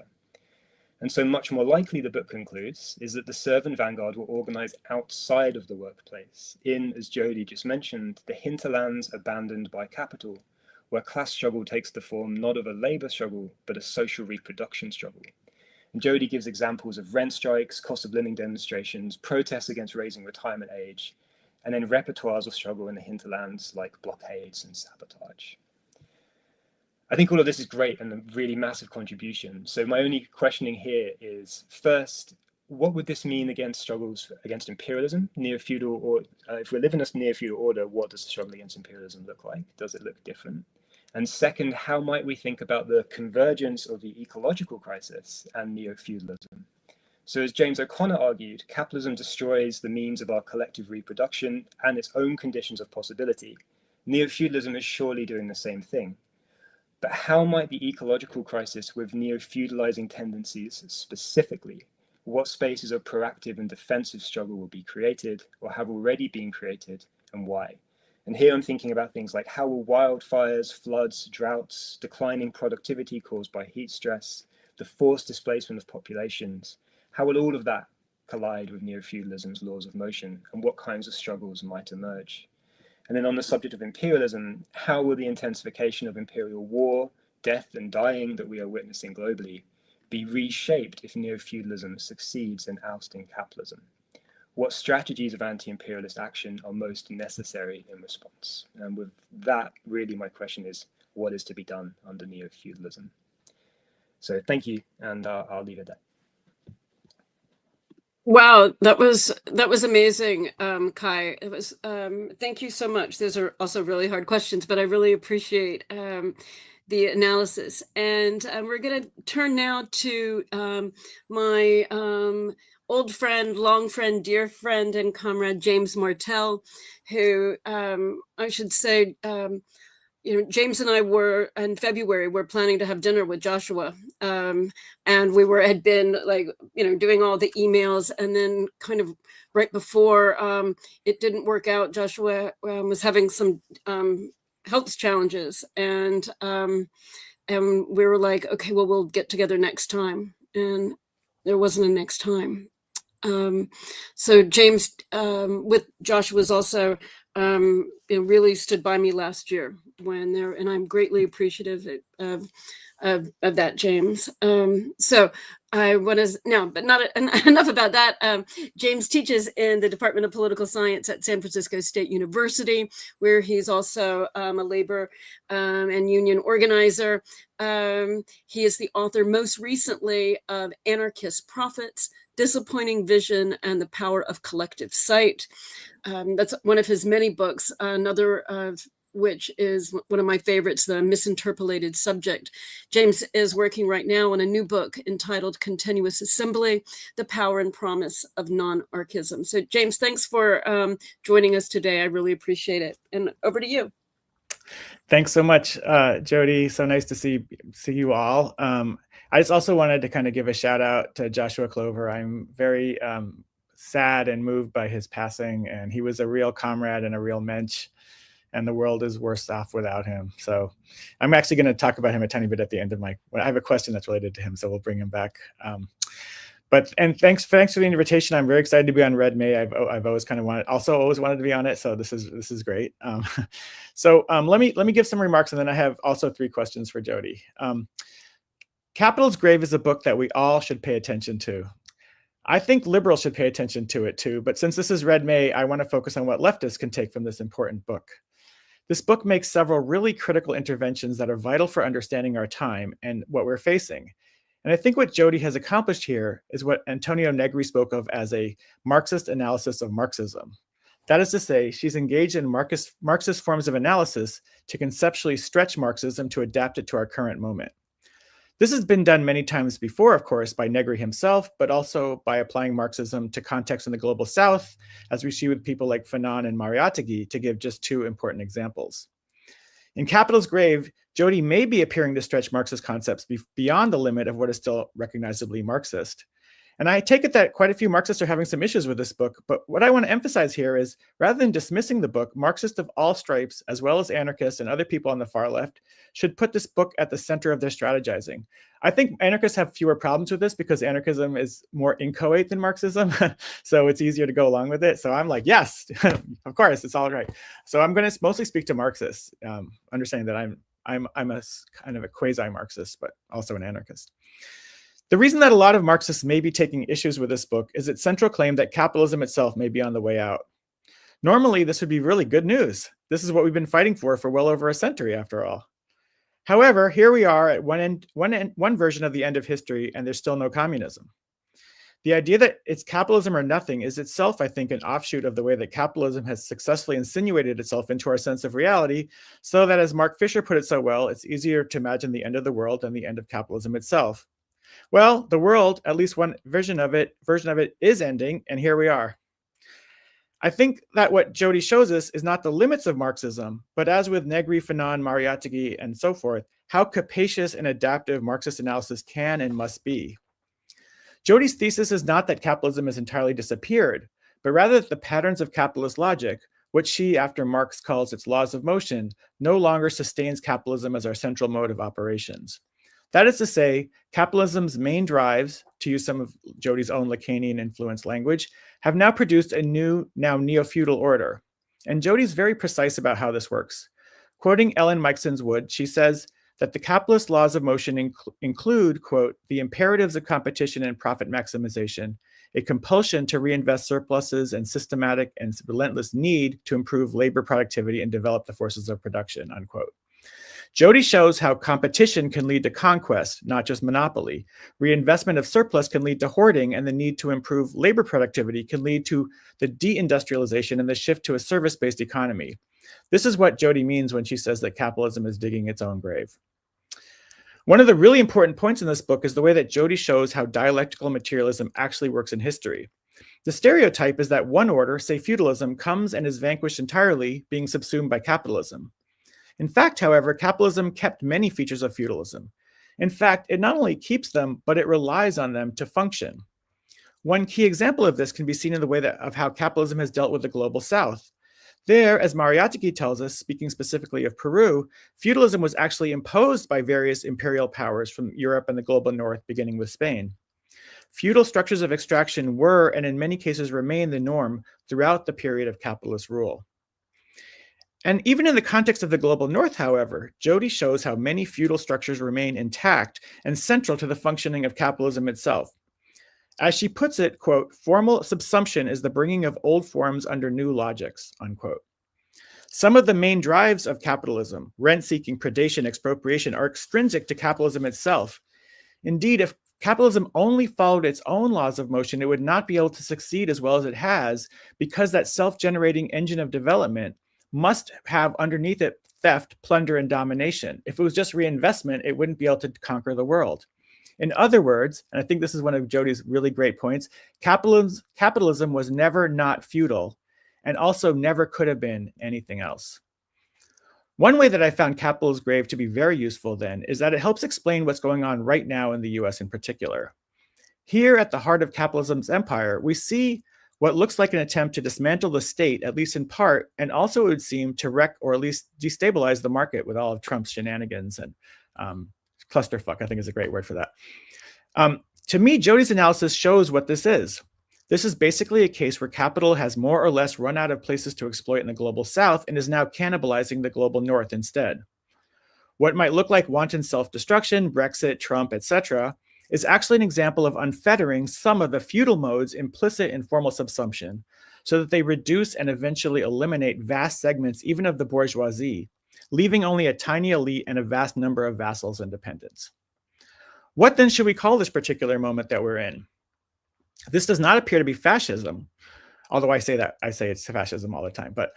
And so much more likely, the book concludes, is that the servant vanguard will organize outside of the workplace in, as Jodi just mentioned, the hinterlands abandoned by capital, where class struggle takes the form not of a labor struggle, but a social reproduction struggle. And Jodi gives examples of rent strikes, cost of living demonstrations, protests against raising retirement age, and then repertoires of struggle in the hinterlands like blockades and sabotage. I think all of this is great and a really massive contribution. So my only questioning here is, first, what would this mean against struggles against imperialism, neo-feudal, or if we live in a neo-feudal order, what does the struggle against imperialism look like? Does it look different? And second, how might we think about the convergence of the ecological crisis and neo-feudalism? So as James O'Connor argued, capitalism destroys the means of our collective reproduction and its own conditions of possibility. Neo-feudalism is surely doing the same thing. But how might the ecological crisis with neo-feudalizing tendencies specifically, what spaces of proactive and defensive struggle will be created or have already been created and why? And here I'm thinking about things like how will wildfires, floods, droughts, declining productivity caused by heat stress, the forced displacement of populations, how will all of that collide with neo-feudalism's laws of motion and what kinds of struggles might emerge? And then on the subject of imperialism, how will the intensification of imperial war, death and dying that we are witnessing globally be reshaped if neo-feudalism succeeds in ousting capitalism? What strategies of anti-imperialist action are most necessary in response? And with that, really my question is, what is to be done under neo-feudalism? So thank you, and I'll leave it there. Wow, that was amazing, Kai. It was thank you so much. Those are also really hard questions, but I really appreciate the analysis. And we're going to turn now to my old friend, long friend, dear friend, and comrade James Martel, who I should say, James and I were in February, we're planning to have dinner with Joshua. And we had been like, doing all the emails, and then kind of right before it didn't work out, Joshua was having some health challenges. And we were like, okay, well, we'll get together next time. And there wasn't a next time. So James, with Joshua's also, really stood by me last year and I'm greatly appreciative of that, James. So I want to now, but not enough about that. James teaches in the Department of Political Science at San Francisco State University, where he's also a labor and union organizer. He is the author most recently of Anarchist Prophets, Disappointing Vision, and the Power of Collective Sight. That's one of his many books, another of which is one of my favorites, The Misinterpolated Subject. James is working right now on a new book entitled Continuous Assembly, The Power and Promise of Non-Archism. So James, thanks for joining us today. I really appreciate it. And over to you. Thanks so much, Jodi. So nice to see you all. I just also wanted to kind of give a shout out to Joshua Clover. I'm very sad and moved by his passing, and he was a real comrade and a real mensch, and the world is worse off without him. So I'm actually going to talk about him a tiny bit at the end of I have a question that's related to him, so we'll bring him back. And thanks for the invitation. I'm very excited to be on RedMay. I've always kind of always wanted to be on it. So this is great. Let me give some remarks, and then I have also 3 questions for Jodi. Capital's Grave is a book that we all should pay attention to. I think liberals should pay attention to it too, but since this is RedMay, I want to focus on what leftists can take from this important book. This book makes several really critical interventions that are vital for understanding our time and what we're facing. And I think what Jodi has accomplished here is what Antonio Negri spoke of as a Marxist analysis of Marxism. That is to say, she's engaged in Marxist forms of analysis to conceptually stretch Marxism to adapt it to our current moment. This has been done many times before, of course, by Negri himself, but also by applying Marxism to context in the global South, as we see with people like Fanon and Mariátegui, to give just 2 important examples. In Capital's Grave, Jodi may be appearing to stretch Marxist concepts beyond the limit of what is still recognizably Marxist. And I take it that quite a few Marxists are having some issues with this book, but what I want to emphasize here is, rather than dismissing the book, Marxists of all stripes, as well as anarchists and other people on the far left, should put this book at the center of their strategizing. I think anarchists have fewer problems with this because anarchism is more inchoate than Marxism, so it's easier to go along with it. So I'm like, yes, of course, it's all right. So I'm going to mostly speak to Marxists, understanding that I'm a kind of a quasi-Marxist, but also an anarchist. The reason that a lot of Marxists may be taking issues with this book is its central claim that capitalism itself may be on the way out. Normally, this would be really good news. This is what we've been fighting for well over a century, after all. However, here we are at one version of the end of history, and there's still no communism. The idea that it's capitalism or nothing is itself, I think, an offshoot of the way that capitalism has successfully insinuated itself into our sense of reality, so that, as Mark Fisher put it so well, it's easier to imagine the end of the world than the end of capitalism itself. Well, the world, at least one version of it is ending, and here we are. I think that what Jodi shows us is not the limits of Marxism, but as with Negri, Fanon, Mariátegui, and so forth, how capacious and adaptive Marxist analysis can and must be. Jodi's thesis is not that capitalism has entirely disappeared, but rather that the patterns of capitalist logic, what she, after Marx, calls its laws of motion, no longer sustains capitalism as our central mode of operations. That is to say, capitalism's main drives, to use some of Jodi's own Lacanian influenced language, have now produced a new, now neofeudal order. And Jodi's very precise about how this works. Quoting Ellen Meiksins Wood, she says that the capitalist laws of motion include, quote, the imperatives of competition and profit maximization, a compulsion to reinvest surpluses, and systematic and relentless need to improve labor productivity and develop the forces of production, unquote. Jodi shows how competition can lead to conquest, not just monopoly. Reinvestment of surplus can lead to hoarding, and the need to improve labor productivity can lead to the deindustrialization and the shift to a service-based economy. This is what Jodi means when she says that capitalism is digging its own grave. One of the really important points in this book is the way that Jodi shows how dialectical materialism actually works in history. The stereotype is that one order, say feudalism, comes and is vanquished entirely, being subsumed by capitalism. In fact, however, capitalism kept many features of feudalism. In fact, it not only keeps them, but it relies on them to function. One key example of this can be seen in the way of how capitalism has dealt with the global South. There, as Mariátegui tells us, speaking specifically of Peru, feudalism was actually imposed by various imperial powers from Europe and the global North, beginning with Spain. Feudal structures of extraction were, and in many cases remain, the norm throughout the period of capitalist rule. And even in the context of the global North, however, Jodi shows how many feudal structures remain intact and central to the functioning of capitalism itself. As she puts it, quote, "Formal subsumption is the bringing of old forms under new logics," unquote. Some of the main drives of capitalism, rent-seeking, predation, expropriation, are extrinsic to capitalism itself. Indeed, if capitalism only followed its own laws of motion, it would not be able to succeed as well as it has, because that self-generating engine of development must have underneath it theft, plunder, and domination. If it was just reinvestment, it wouldn't be able to conquer the world. In other words, and I think this is one of Jodi's really great points, capitalism was never not feudal, and also never could have been anything else. One way that I found Capital's Grave to be very useful then is that it helps explain what's going on right now in the US in particular. Here at the heart of capitalism's empire, we see what looks like an attempt to dismantle the state, at least in part, and also it would seem to wreck or at least destabilize the market with all of Trump's shenanigans and clusterfuck, I think is a great word for that. To me, Jodi's analysis shows what this is. This is basically a case where capital has more or less run out of places to exploit in the global South and is now cannibalizing the global North instead. What might look like wanton self-destruction, Brexit, Trump, etc., is actually an example of unfettering some of the feudal modes implicit in formal subsumption, so that they reduce and eventually eliminate vast segments even of the bourgeoisie, leaving only a tiny elite and a vast number of vassals and dependents. What then should we call this particular moment that we're in? This does not appear to be fascism, although I say it's fascism all the time, but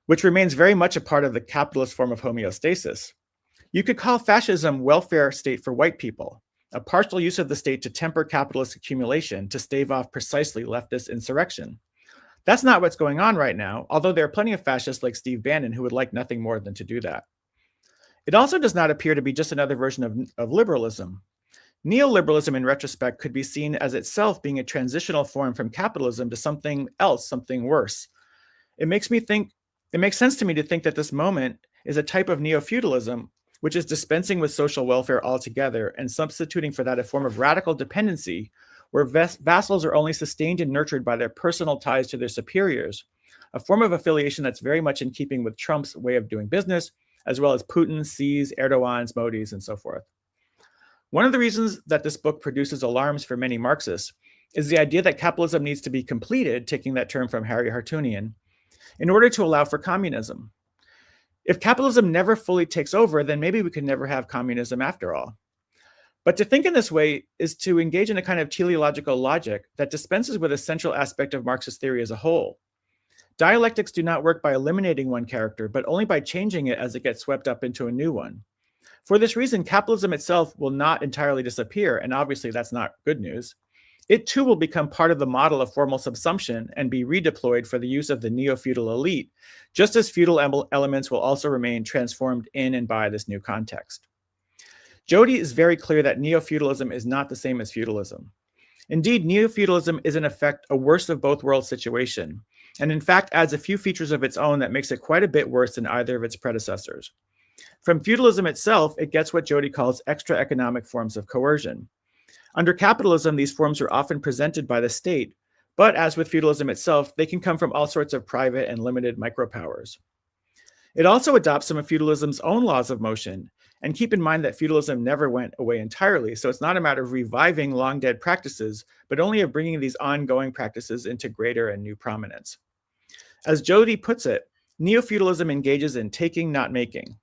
which remains very much a part of the capitalist form of homeostasis. You could call fascism welfare state for white people, a partial use of the state to temper capitalist accumulation to stave off precisely leftist insurrection. That's not what's going on right now, although there are plenty of fascists like Steve Bannon who would like nothing more than to do that. It also does not appear to be just another version of liberalism. Neoliberalism, in retrospect, could be seen as itself being a transitional form from capitalism to something else, something worse. It makes sense to me to think that this moment is a type of neofeudalism, which is dispensing with social welfare altogether and substituting for that a form of radical dependency, where vassals are only sustained and nurtured by their personal ties to their superiors, a form of affiliation that's very much in keeping with Trump's way of doing business, as well as Putin's, Xi's, Erdogan's, Modi's, and so forth. One of the reasons that this book produces alarms for many Marxists is the idea that capitalism needs to be completed, taking that term from Harry Hartunian, in order to allow for communism. If capitalism never fully takes over, then maybe we could never have communism after all. But to think in this way is to engage in a kind of teleological logic that dispenses with a central aspect of Marxist theory as a whole. Dialectics do not work by eliminating one character, but only by changing it as it gets swept up into a new one. For this reason, capitalism itself will not entirely disappear, and obviously that's not good news. It too will become part of the model of formal subsumption and be redeployed for the use of the neo-feudal elite, just as feudal elements will also remain transformed in and by this new context. Jodi is very clear that neo-feudalism is not the same as feudalism. Indeed, neo-feudalism is in effect a worst of both worlds situation, and in fact adds a few features of its own that makes it quite a bit worse than either of its predecessors. From feudalism itself, it gets what Jodi calls extra economic forms of coercion. Under capitalism, these forms are often presented by the state, but as with feudalism itself, they can come from all sorts of private and limited micropowers. It also adopts some of feudalism's own laws of motion, and keep in mind that feudalism never went away entirely, so it's not a matter of reviving long-dead practices, but only of bringing these ongoing practices into greater and new prominence. As Jodi puts it, neo-feudalism engages in taking, not making.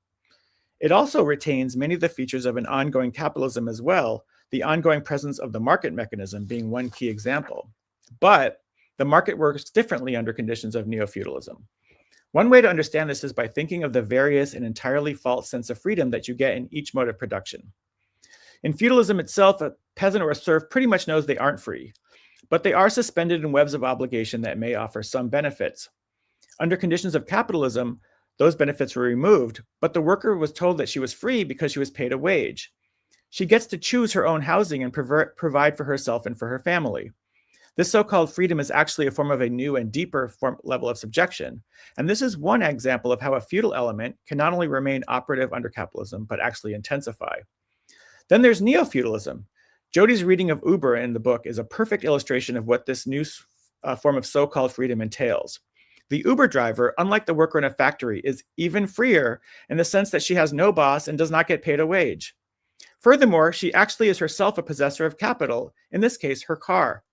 It also retains many of the features of an ongoing capitalism as well, the ongoing presence of the market mechanism being one key example. But the market works differently under conditions of neo-feudalism. One way to understand this is by thinking of the various and entirely false sense of freedom that you get in each mode of production. In feudalism itself, a peasant or a serf pretty much knows they aren't free, but they are suspended in webs of obligation that may offer some benefits. Under conditions of capitalism, those benefits were removed, but the worker was told that she was free because she was paid a wage. She gets to choose her own housing and provide for herself and for her family. This so-called freedom is actually a form of a new and deeper level of subjection. And this is one example of how a feudal element can not only remain operative under capitalism, but actually intensify. Then there's neo-feudalism. Jodi's reading of Uber in the book is a perfect illustration of what this new form of so-called freedom entails. The Uber driver, unlike the worker in a factory, is even freer in the sense that she has no boss and does not get paid a wage. Furthermore, she actually is herself a possessor of capital, in this case, her car.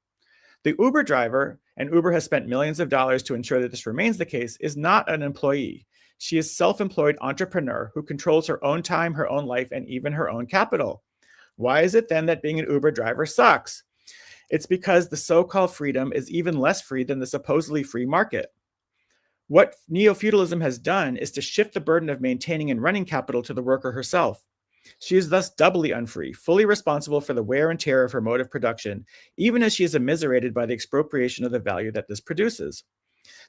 The Uber driver, and Uber has spent millions of dollars to ensure that this remains the case, is not an employee. She is a self-employed entrepreneur who controls her own time, her own life, and even her own capital. Why is it then that being an Uber driver sucks? It's because the so-called freedom is even less free than the supposedly free market. What neo-feudalism has done is to shift the burden of maintaining and running capital to the worker herself. She is thus doubly unfree, fully responsible for the wear and tear of her mode of production, even as she is immiserated by the expropriation of the value that this produces.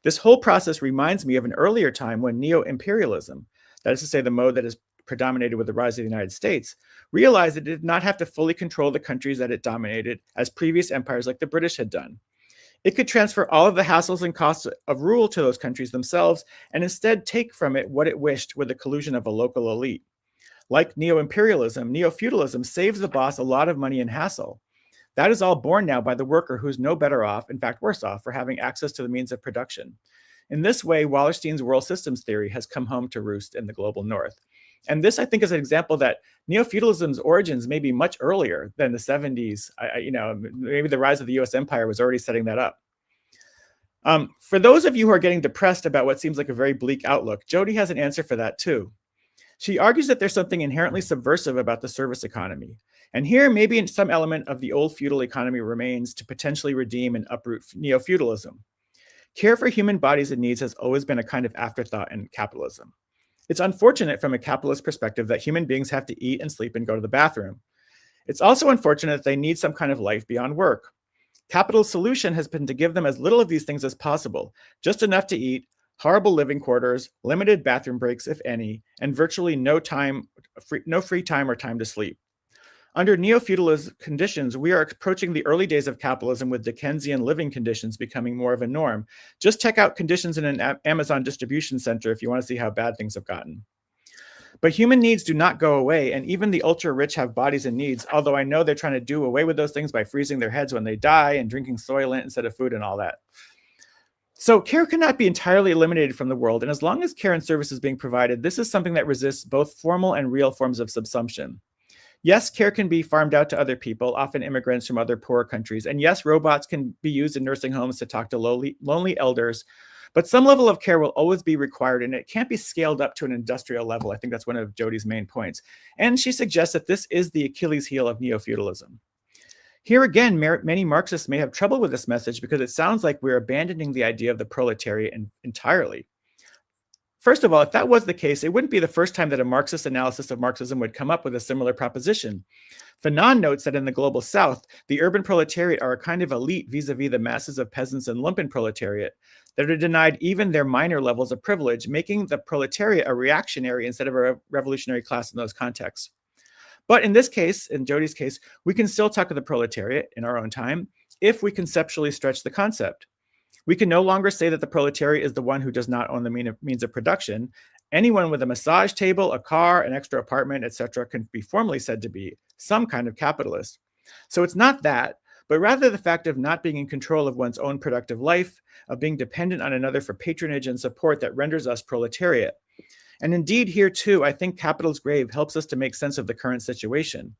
This whole process reminds me of an earlier time when neo-imperialism, that is to say the mode that is predominated with the rise of the United States, realized that it did not have to fully control the countries that it dominated as previous empires like the British had done. It could transfer all of the hassles and costs of rule to those countries themselves and instead take from it what it wished with the collusion of a local elite. Like neo-imperialism, neo-feudalism saves the boss a lot of money and hassle. That is all borne now by the worker who's no better off, in fact worse off, for having access to the means of production. In this way, Wallerstein's world systems theory has come home to roost in the global north. And this, I think, is an example that neo-feudalism's origins may be much earlier than the 70s. Maybe the rise of the US empire was already setting that up. For those of you who are getting depressed about what seems like a very bleak outlook, Jodi has an answer for that too. She argues that there's something inherently subversive about the service economy. And here, maybe some element of the old feudal economy remains to potentially redeem and uproot neo-feudalism. Care for human bodies and needs has always been a kind of afterthought in capitalism. It's unfortunate from a capitalist perspective that human beings have to eat and sleep and go to the bathroom. It's also unfortunate that they need some kind of life beyond work. Capital's solution has been to give them as little of these things as possible, just enough to eat, horrible living quarters, limited bathroom breaks, if any, and virtually no free time or time to sleep. Under neo-feudalist conditions, we are approaching the early days of capitalism with Dickensian living conditions becoming more of a norm. Just check out conditions in an Amazon distribution center if you want to see how bad things have gotten. But human needs do not go away, and even the ultra-rich have bodies and needs, although I know they're trying to do away with those things by freezing their heads when they die and drinking soylent instead of food and all that. So care cannot be entirely eliminated from the world, and as long as care and service is being provided, this is something that resists both formal and real forms of subsumption. Yes, care can be farmed out to other people, often immigrants from other poorer countries, and yes, robots can be used in nursing homes to talk to lonely elders, but some level of care will always be required, and it can't be scaled up to an industrial level. I think that's one of Jodi's main points. And she suggests that this is the Achilles heel of neo-feudalism. Here again, many Marxists may have trouble with this message because it sounds like we're abandoning the idea of the proletariat entirely. First of all, if that was the case, it wouldn't be the first time that a Marxist analysis of Marxism would come up with a similar proposition. Fanon notes that in the global south, the urban proletariat are a kind of elite vis-a-vis the masses of peasants and lumpen proletariat that are denied even their minor levels of privilege, making the proletariat a reactionary instead of a revolutionary class in those contexts. But in this case, in Jodi's case, we can still talk of the proletariat in our own time if we conceptually stretch the concept. We can no longer say that the proletariat is the one who does not own the means of production. Anyone with a massage table, a car, an extra apartment, etc., can be formally said to be some kind of capitalist. So it's not that, but rather the fact of not being in control of one's own productive life, of being dependent on another for patronage and support that renders us proletariat. And indeed, here too, I think Capital's grave helps us to make sense of the current situation.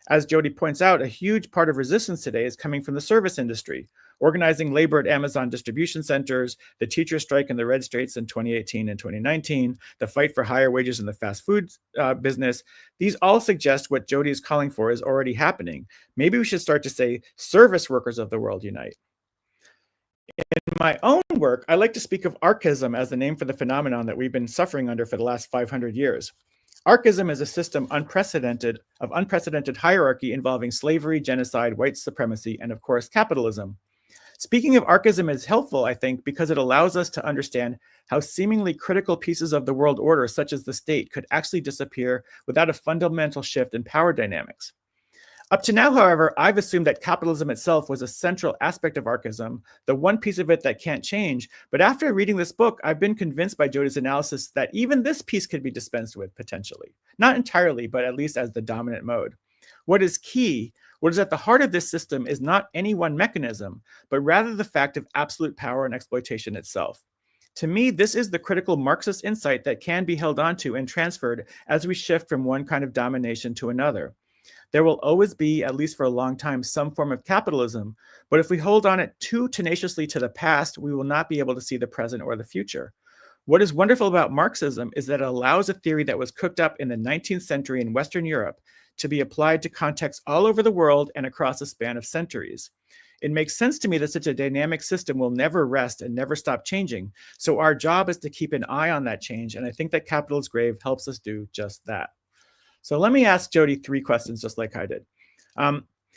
As Jodi points out, a huge part of resistance today is coming from the service industry, organizing labor at Amazon distribution centers, the teacher strike in the red states in 2018 and 2019, the fight for higher wages in the fast food business. These all suggest what Jodi is calling for is already happening. Maybe we should start to say service workers of the world unite. In my own work, I like to speak of Archism as the name for the phenomenon that we've been suffering under for the last 500 years. Archism is a system of unprecedented hierarchy involving slavery, genocide, white supremacy, and of course, capitalism. Speaking of Archism is helpful, I think, because it allows us to understand how seemingly critical pieces of the world order, such as the state, could actually disappear without a fundamental shift in power dynamics. Up to now, however, I've assumed that capitalism itself was a central aspect of Archism, the one piece of it that can't change. But after reading this book, I've been convinced by Jodi's analysis that even this piece could be dispensed with potentially. Not entirely, but at least as the dominant mode. What is key, what is at the heart of this system is not any one mechanism, but rather the fact of absolute power and exploitation itself. To me, this is the critical Marxist insight that can be held onto and transferred as we shift from one kind of domination to another. There will always be, at least for a long time, some form of capitalism, but if we hold on it too tenaciously to the past, we will not be able to see the present or the future. What is wonderful about Marxism is that it allows a theory that was cooked up in the 19th century in Western Europe to be applied to contexts all over the world and across a span of centuries. It makes sense to me that such a dynamic system will never rest and never stop changing, so our job is to keep an eye on that change, and I think that Capital's Grave helps us do just that. So let me ask Jodi 3 questions, just like I did.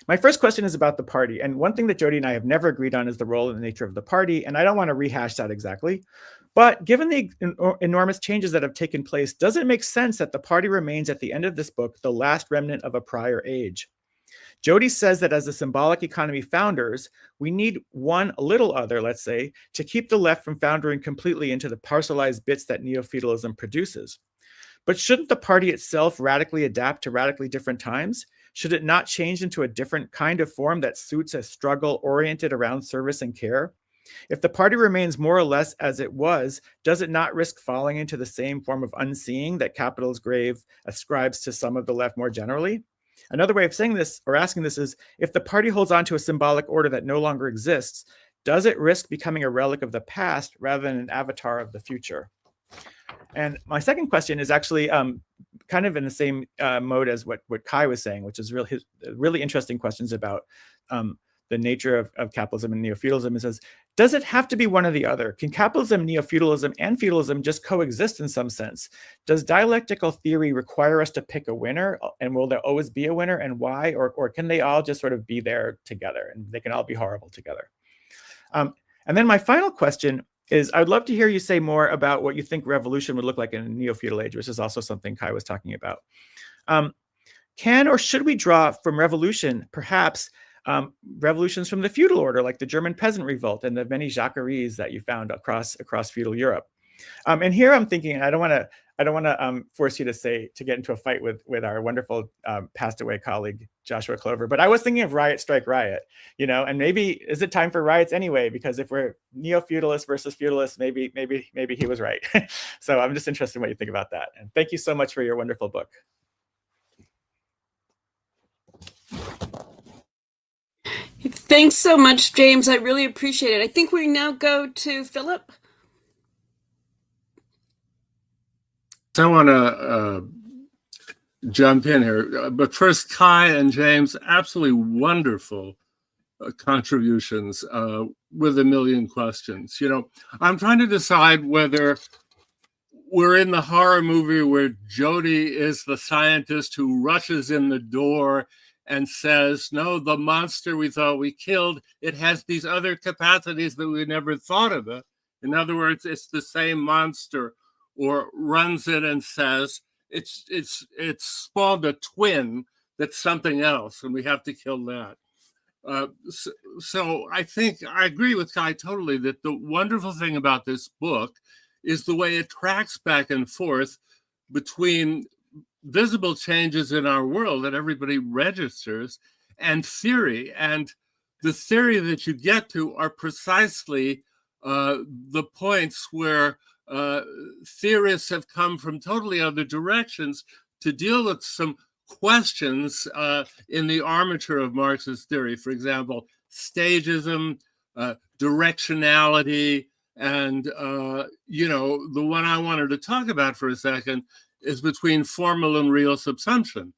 My first question is about the party. And one thing that Jodi and I have never agreed on is the role and the nature of the party. And I don't want to rehash that exactly. But given the enormous changes that have taken place, does it make sense that the party remains at the end of this book the last remnant of a prior age? Jodi says that as the symbolic economy founders, we need one little other, let's say, to keep the left from foundering completely into the parcellized bits that neofeudalism produces. But shouldn't the party itself radically adapt to radically different times? Should it not change into a different kind of form that suits a struggle oriented around service and care? If the party remains more or less as it was, does it not risk falling into the same form of unseeing that Capital's Grave ascribes to some of the left more generally? Another way of saying this or asking this is, if the party holds on to a symbolic order that no longer exists, does it risk becoming a relic of the past rather than an avatar of the future? And my second question is actually kind of in the same mode as what Kai was saying, which is really interesting questions about the nature of capitalism and neofeudalism. It says, does it have to be one or the other? Can capitalism, neofeudalism, and feudalism just coexist in some sense? Does dialectical theory require us to pick a winner? And will there always be a winner, and why? Or can they all just sort of be there together and they can all be horrible together? And then my final question is, I'd love to hear you say more about what you think revolution would look like in a neo-feudal age, which is also something Kai was talking about. Can or should we draw from revolution, perhaps, revolutions from the feudal order, like the German peasant revolt and the many jacqueries that you found across feudal Europe? And here I'm thinking, and I don't want to force you to get into a fight with our wonderful passed away colleague Joshua Clover, but I was thinking of riot, strike, riot, and maybe is it time for riots anyway? Because if we're neo-feudalists versus feudalists, maybe he was right. So I'm just interested in what you think about that. And thank you so much for your wonderful book. Thanks so much, James. I really appreciate it. I think we now go to Philip. I want to jump in here, but first, Kai and James, absolutely wonderful contributions with a million questions. I'm trying to decide whether we're in the horror movie where Jodi is the scientist who rushes in the door and says, no, the monster we thought we killed, it has these other capacities that we never thought of it. In other words, it's the same monster. Or runs in and says, it's spawned a twin that's something else, and we have to kill that. So I think I agree with Kai totally that the wonderful thing about this book is the way it tracks back and forth between visible changes in our world that everybody registers and theory. And the theory that you get to are precisely the points where theorists have come from totally other directions to deal with some questions in the armature of Marxist theory. For example, stagism, directionality, and the one I wanted to talk about for a second is between formal and real subsumption.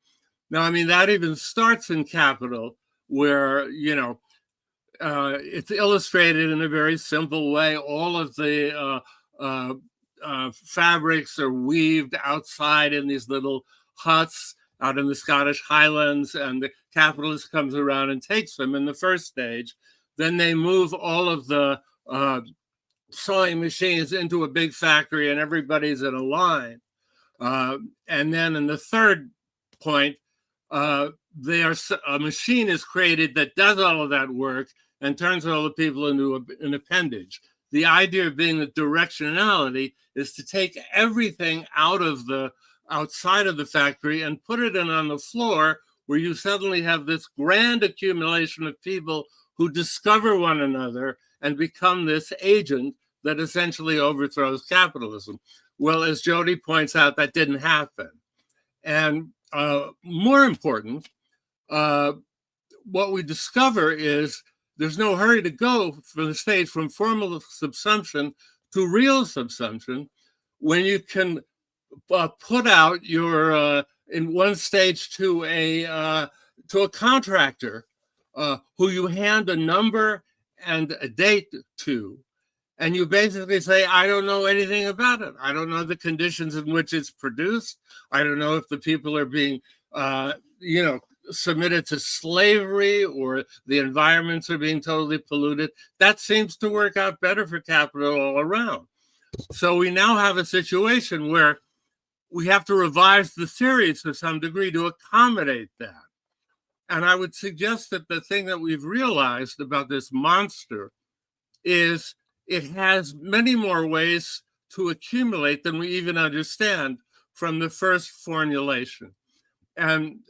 Now, I mean, that even starts in Capital, where it's illustrated in a very simple way. All of the fabrics are weaved outside in these little huts out in the Scottish Highlands, and the capitalist comes around and takes them in the first stage. Then they move all of the sewing machines into a big factory, and everybody's in a line. And then in the third point, a machine is created that does all of that work and turns all the people into an appendage. The idea being that directionality is to take everything outside of the factory and put it in on the floor, where you suddenly have this grand accumulation of people who discover one another and become this agent that essentially overthrows capitalism. Well, as Jodi points out, that didn't happen. And more important, what we discover is there's no hurry to go for the stage from formal subsumption to real subsumption, when you can put out your in one stage to a contractor who you hand a number and a date to, and you basically say, I don't know anything about it. I don't know the conditions in which it's produced. I don't know if the people are being submitted to slavery, or the environments are being totally polluted. That seems to work out better for capital all around. So we now have a situation where we have to revise the theories to some degree to accommodate that. And I would suggest that the thing that we've realized about this monster is it has many more ways to accumulate than we even understand from the first formulation. And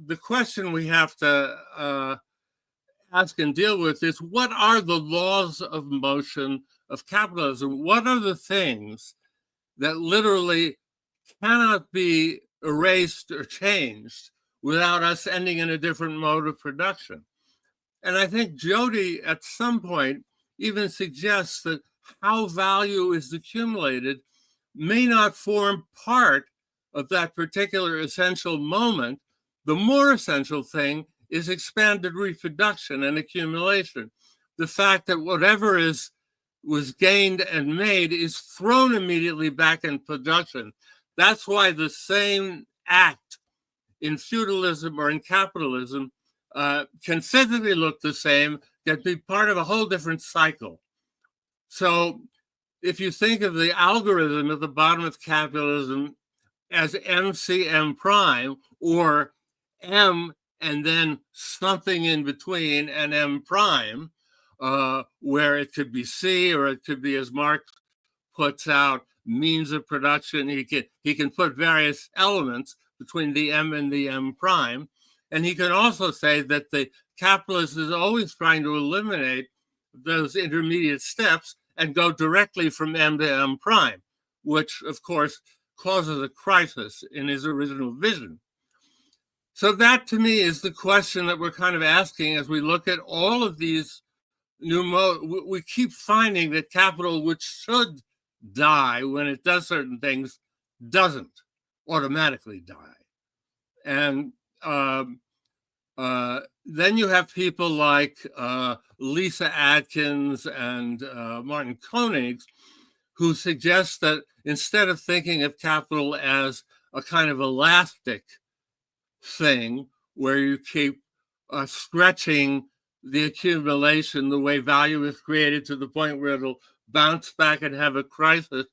the question we have to ask and deal with is, what are the laws of motion of capitalism? What are the things that literally cannot be erased or changed without us ending in a different mode of production? And I think Jodi at some point even suggests that how value is accumulated may not form part of that particular essential moment. The more essential thing is expanded reproduction and accumulation. The fact that whatever was gained and made is thrown immediately back in production. That's why the same act in feudalism or in capitalism can physically look the same, can be part of a whole different cycle. So if you think of the algorithm at the bottom of capitalism as MCM prime, or M and then something in between and M prime, where it could be C, or it could be, as Marx puts out, means of production. He can put various elements between the M and the M prime. And he can also say that the capitalist is always trying to eliminate those intermediate steps and go directly from M to M prime, which of course causes a crisis in his original vision. So that to me is the question that we're kind of asking as we look at all of these new modes. We keep finding that capital, which should die when it does certain things, doesn't automatically die. And then you have people like Lisa Atkins and Martin Koenig, who suggest that instead of thinking of capital as a kind of elastic thing where you keep stretching the accumulation the way value is created to the point where it'll bounce back and have a crisis,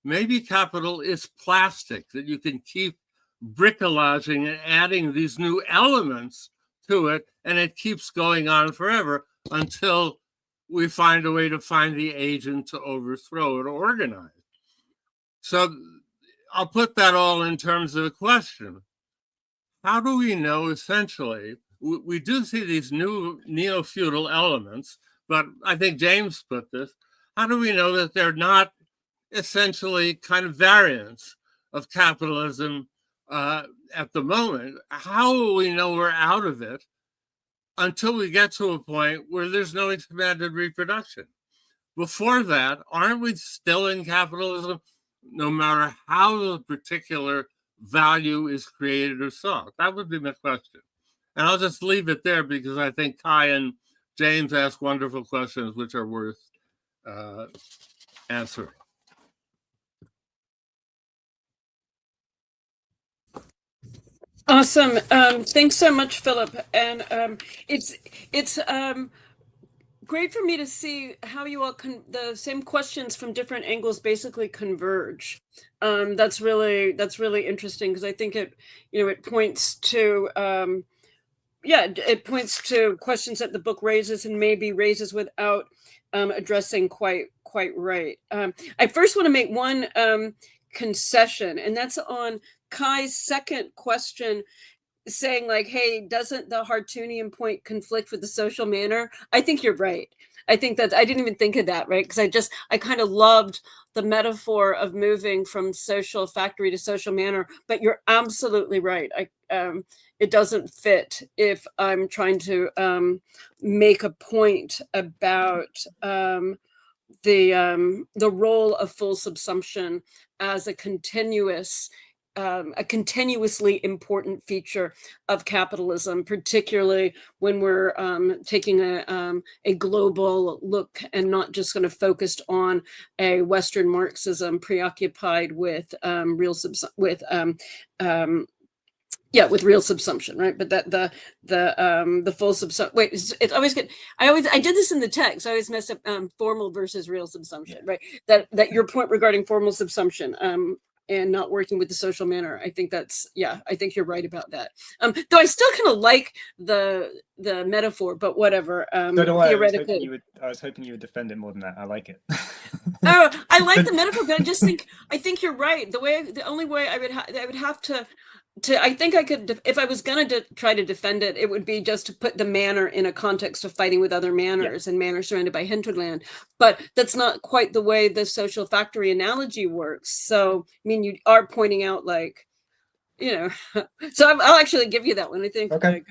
maybe capital is plastic, that you can keep bricolaging and adding these new elements to it, and it keeps going on forever until we find a way to find the agent to overthrow it or organize. So I'll put that all in terms of a question. How do we know, essentially, we do see these new neo-feudal elements, but I think James put this, how do we know that they're not essentially kind of variants of capitalism at the moment? How will we know we're out of it? until we get to a point where there's no expanded reproduction. Before that, aren't we still in capitalism, no matter how the particular value is created or sought? That would be my question. And I'll just leave it there because I think Kai and James asked wonderful questions which are worth answering. Awesome. Thanks so much, Philip. And it's great for me to see how you all the same questions from different angles basically converge. That's really interesting because I think it points to it points to questions that the book raises and maybe raises without addressing quite right. I first want to make one concession, and that's on Kai's second question, saying like, hey, doesn't the Hartunian point conflict with the social manner? I think you're right. I think that I didn't even think of that, right? Because I kind of loved the metaphor of moving from social factory to social manner, but you're absolutely right. It doesn't fit if I'm trying to make a point about the role of full subsumption as a continuously important feature of capitalism, particularly when we're taking a global look and not just going to focus on a Western Marxism preoccupied with real subsumption, right? But that the full subsumption. Wait, it's always good. I did this in the text. I always messed up formal versus real subsumption, right? That your point regarding formal subsumption. And not working with the social manner. I think that's, I think you're right about that. Though I still kind of like the metaphor, but whatever. Theoretically. I was hoping you would defend it more than that. I like it. Oh, I like the metaphor, but I think you're right. The only way I would have to I think I could, if I was going to try to defend it, it would be just to put the manner in a context of fighting with other manners and manners surrounded by hinterland. But that's not quite the way the social factory analogy works. So, I mean, you are pointing out like, so I'll actually give you that one. I think. Okay.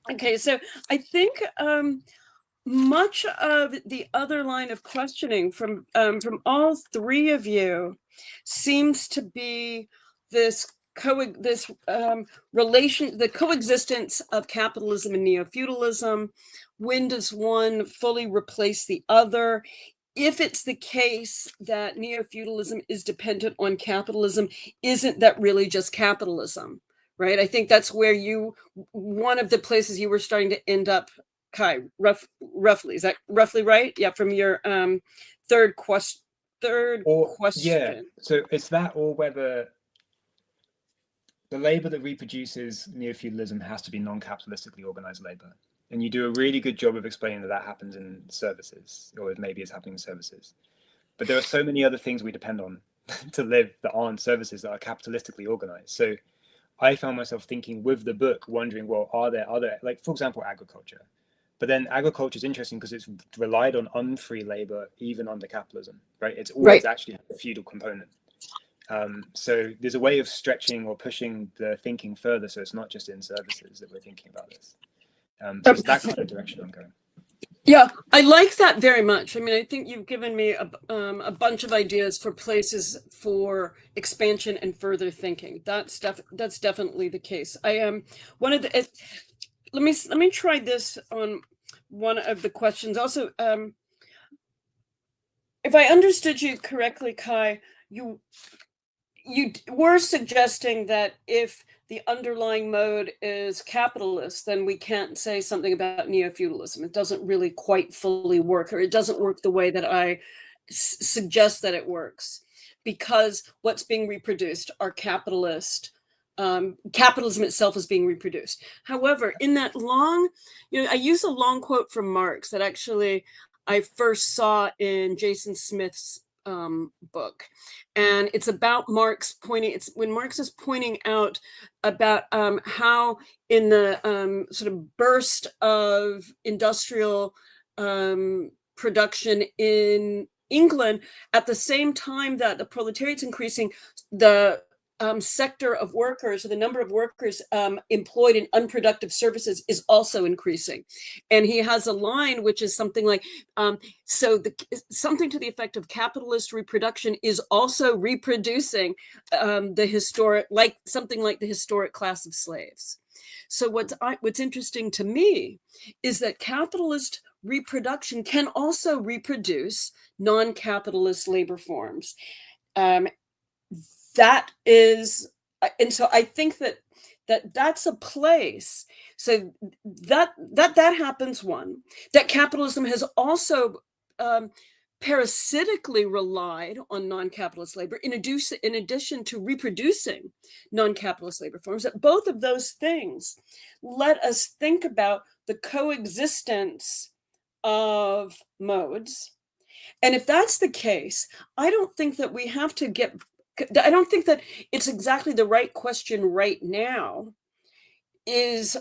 Okay, so I think much of the other line of questioning from all three of you seems to be this relation, the coexistence of capitalism and neofeudalism. When does one fully replace the other? If it's the case that neofeudalism is dependent on capitalism, isn't that really just capitalism, right? I think that's where one of the places you were starting to end up, Kai, roughly. Is that roughly right? Yeah, from your third question. Yeah, so it's that, or whether the labor that reproduces neofeudalism has to be non-capitalistically organized labor. And you do a really good job of explaining that happens in services, or maybe it's happening in services. But there are so many other things we depend on to live that aren't services that are capitalistically organized. So I found myself thinking with the book, wondering, well, are there other, like, for example, agriculture? But then agriculture is interesting because it's relied on unfree labor, even under capitalism, right? It's always actually a feudal component. So there's a way of stretching or pushing the thinking further. So it's not just in services that we're thinking about this. So it's that kind of direction I'm going. Yeah, I like that very much. I mean, I think you've given me a bunch of ideas for places for expansion and further thinking. That's definitely the case. I am one of the. Let me try this on one of the questions. Also, if I understood you correctly, Kai, you were suggesting that if the underlying mode is capitalist, then we can't say something about neofeudalism. It doesn't really quite fully work, or it doesn't work the way that I suggest that it works, because what's being reproduced are capitalist. Capitalism itself is being reproduced. However, in that long, I use a long quote from Marx that actually I first saw in Jason Smith's book, and it's about Marx pointing. It's when Marx is pointing out about how in the sort of burst of industrial production in England, at the same time that the proletariat's increasing, the sector of workers, or the number of workers employed in unproductive services, is also increasing. And he has a line which is something like, something to the effect of capitalist reproduction is also reproducing something like the historic class of slaves. So what's interesting to me is that capitalist reproduction can also reproduce non-capitalist labor forms. That is, and so I think that's a place. So that happens. One, that capitalism has also parasitically relied on non-capitalist labor in addition to reproducing non-capitalist labor forms. That both of those things let us think about the coexistence of modes. And if that's the case, I don't think that we have to I don't think that it's exactly the right question right now. Is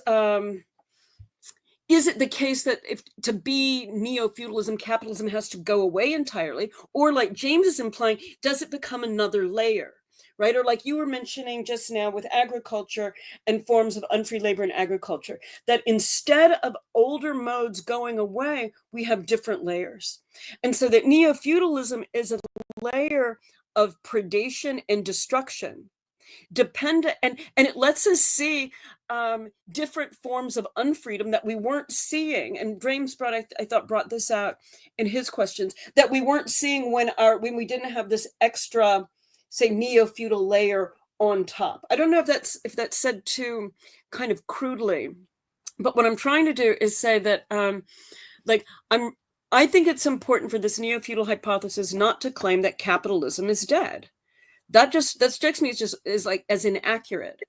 it the case that if to be neo-feudalism, capitalism has to go away entirely? Or like James is implying, does it become another layer? Right? Or like you were mentioning just now with agriculture and forms of unfree labor in agriculture, that instead of older modes going away, we have different layers. And so that neo-feudalism is a layer of predation and destruction, dependent, and it lets us see different forms of unfreedom that we weren't seeing. And James brought this out in his questions, that we weren't seeing when we didn't have this extra, say, neo-feudal layer on top. I don't know if that's said too kind of crudely, but what I'm trying to do is say that I think it's important for this neo-feudal hypothesis not to claim that capitalism is dead. That strikes me as inaccurate.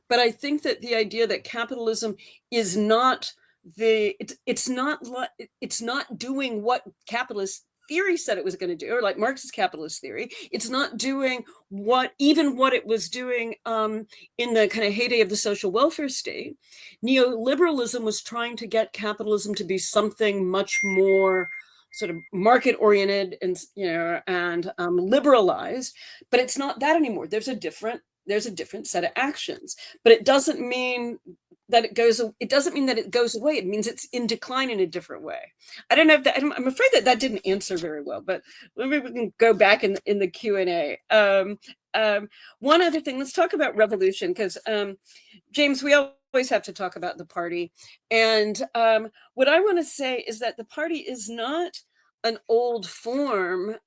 But I think that the idea that capitalism is not it's not doing what capitalist theory said it was going to do, or like Marxist capitalist theory, it's not doing what it was doing in the kind of heyday of the social welfare state. Neoliberalism was trying to get capitalism to be something much more sort of market-oriented and liberalized, but it's not that anymore. There's a different set of actions, but it doesn't mean that it goes away. It means it's in decline in a different way. I don't know if I'm afraid that didn't answer very well, but maybe we can go back in the Q&A. One other thing, let's talk about revolution, because James, we always have to talk about the party. And what I want to say is that the party is not an old form,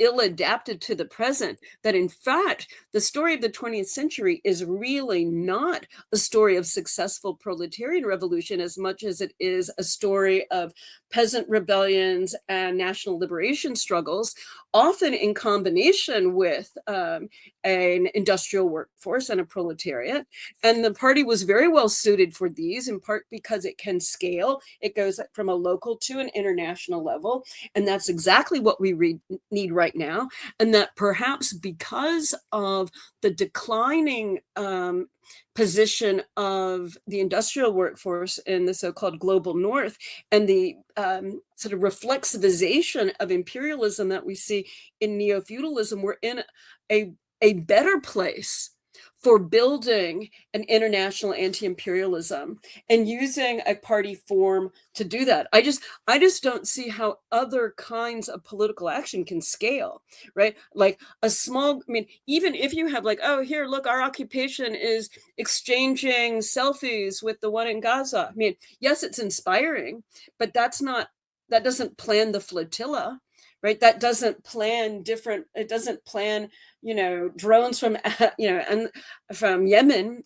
ill-adapted to the present, that in fact, the story of the 20th century is really not a story of successful proletarian revolution as much as it is a story of peasant rebellions and national liberation struggles, often in combination with an industrial workforce and a proletariat. And the party was very well suited for these, in part because it can scale. It goes from a local to an international level. And that's exactly what we need right now. And that perhaps because of the declining position of the industrial workforce in the so-called global north, and the sort of reflexivization of imperialism that we see in neo-feudalism, we're in a better place for building an international anti-imperialism and using a party form to do that. I just don't see how other kinds of political action can scale, right? Like even if you have oh, here, look, our occupation is exchanging selfies with the one in Gaza. Yes, it's inspiring, but that doesn't plan the flotilla, right? That doesn't plan it doesn't plan, drones from, and from Yemen.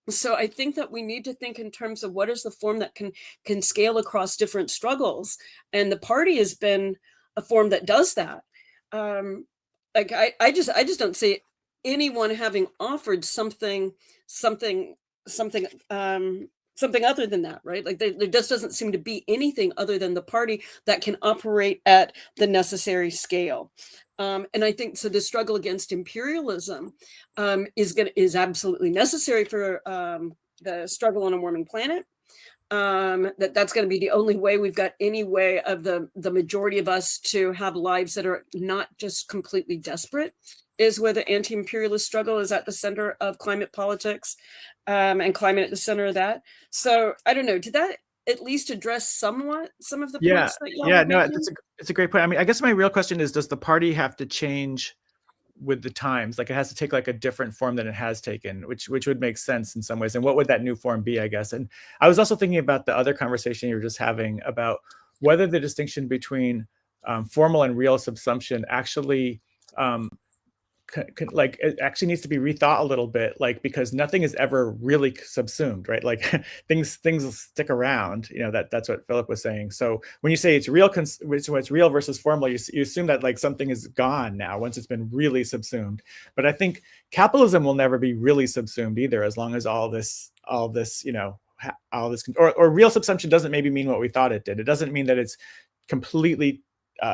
So I think that we need to think in terms of what is the form that can scale across different struggles. And the party has been a form that does that. I just don't see anyone having offered something other than that, right? There just doesn't seem to be anything other than the party that can operate at the necessary scale. And I think so the struggle against imperialism is absolutely necessary for the struggle on a warming planet. That's going to be the only way we've got any way of the majority of us to have lives that are not just completely desperate is where the anti-imperialist struggle is at the center of climate politics, and climate at the center of that. So I don't know, did that at least address somewhat some of the points that y'all were no, making? it's a great point. I mean, I guess my real question is, does the party have to change with the times? Like, it has to take like a different form than it has taken, which would make sense in some ways. And what would that new form be, I guess? And I was also thinking about the other conversation you were just having about whether the distinction between formal and real subsumption actually like it actually needs to be rethought a little bit, like, because nothing is ever really subsumed, right? Like things stick around, you know, that's what Philip was saying. So when you say it's real, it's real versus formal, you assume that like something is gone now once it's been really subsumed. But I think capitalism will never be really subsumed either, as long as all this, you know, all this, or real subsumption doesn't maybe mean what we thought it did. It doesn't mean that it's completely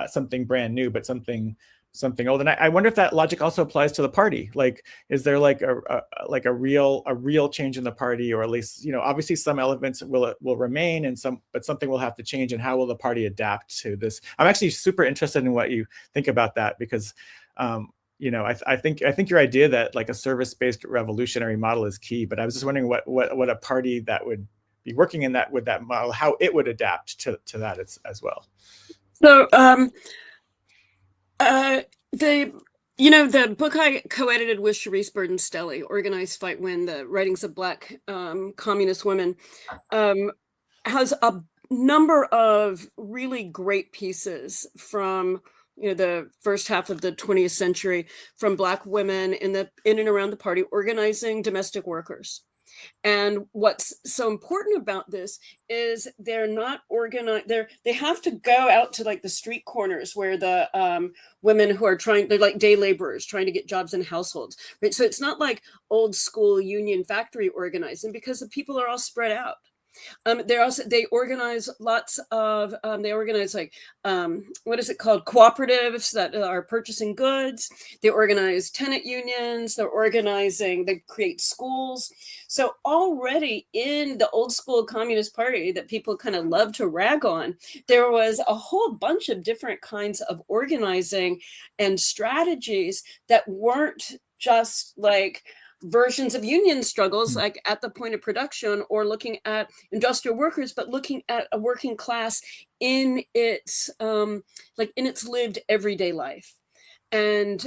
something brand new, but something old. And I wonder if that logic also applies to the party. Like, is there like a real change in the party, or at least, you know, obviously some elements will remain, and but something will have to change. And how will the party adapt to this? I'm actually super interested in what you think about that, because you know, I think your idea that like a service-based revolutionary model is key. But I was just wondering what a party that would be working in that with that model, how it would adapt to that as well. So the book I co-edited with Charisse Burden-Stelly, Organize, Fight, Win, the writings of Black communist women, has a number of really great pieces from, you know, the first half of the 20th century, from Black women in and around the party organizing domestic workers. And what's so important about this is they're not organized. They have to go out to like the street corners where the women who are they're like day laborers trying to get jobs in households, right? So it's not like old school union factory organizing, because the people are all spread out. They organize lots of they organize like what is it called, cooperatives that are purchasing goods. They organize tenant unions. They create schools. So already in the old school Communist Party that people kind of love to rag on, there was a whole bunch of different kinds of organizing and strategies that weren't just like versions of union struggles, like at the point of production, or looking at industrial workers, but looking at a working class in its lived everyday life. And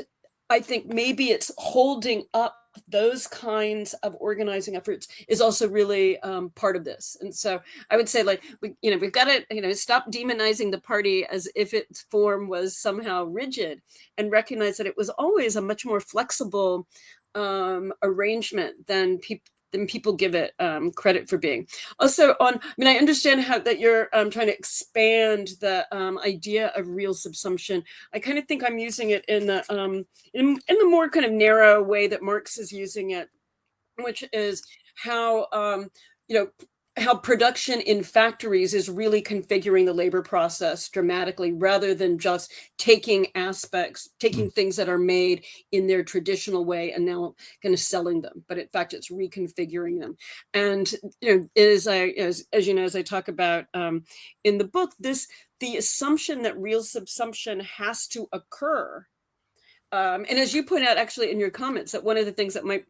I think maybe it's holding up those kinds of organizing efforts is also really part of this. And so I would say, like, we've got to, stop demonizing the party as if its form was somehow rigid, and recognize that it was always a much more flexible arrangement than people give it credit for being. Also, I understand that you're trying to expand the idea of real subsumption. I kind of think I'm using it in the more kind of narrow way that Marx is using it, which is how how production in factories is really configuring the labor process dramatically, rather than just taking things that are made in their traditional way and now kind of selling them. But in fact, it's reconfiguring them. And as I talk about in the book, the assumption that real subsumption has to occur. And as you point out, actually, in your comments, that one of the things that might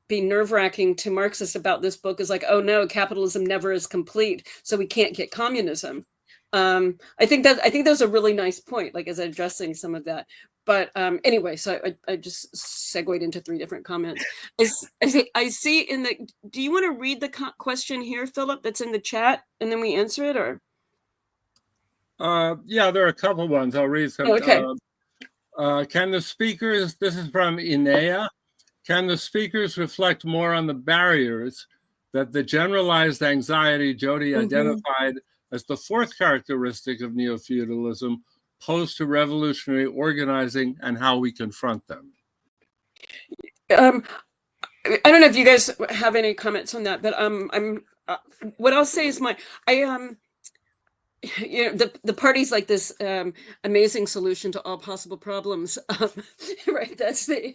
be nerve-wracking to Marxists about this book is like, oh no, capitalism never is complete, so we can't get communism. I think that's a really nice point, like, as addressing some of that. But anyway, so I just segued into 3 different comments. I see in the. Do you want to read the question here, Philip, that's in the chat, and then we answer it, or? Yeah, there are a couple ones. I'll read some. Oh, okay. Can the speakers, this is from Inea, can the speakers reflect more on the barriers that the generalized anxiety Jodi identified as the 4th characteristic of neofeudalism pose to revolutionary organizing, and how we confront them? I don't know if you guys have any comments on that, but what I'll say is the party's like this amazing solution to all possible problems, right? That's the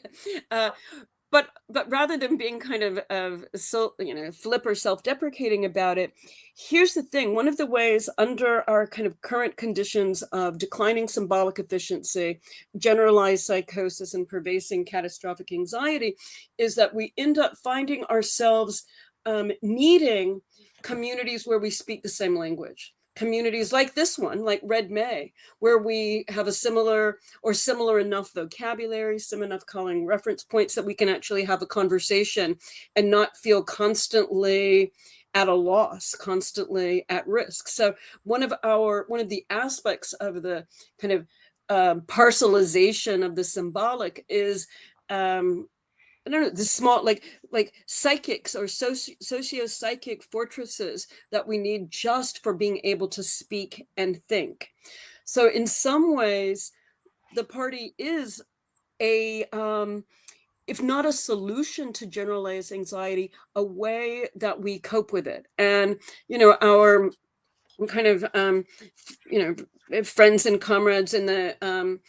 but rather than being kind of flip or self-deprecating about it, here's the thing. One of the ways under our kind of current conditions of declining symbolic efficiency, generalized psychosis, and pervasive catastrophic anxiety is that we end up finding ourselves needing communities where we speak the same language. Communities like this one, like RedMay, where we have a similar enough vocabulary, similar enough calling reference points that we can actually have a conversation and not feel constantly at a loss, constantly at risk. So one of the aspects of the kind of parcellization of the symbolic is I don't know, the small, like psychics or socio-psychic fortresses that we need just for being able to speak and think. So in some ways, the party is a, if not a solution to generalized anxiety, a way that we cope with it. And, our kind of, friends and comrades in the,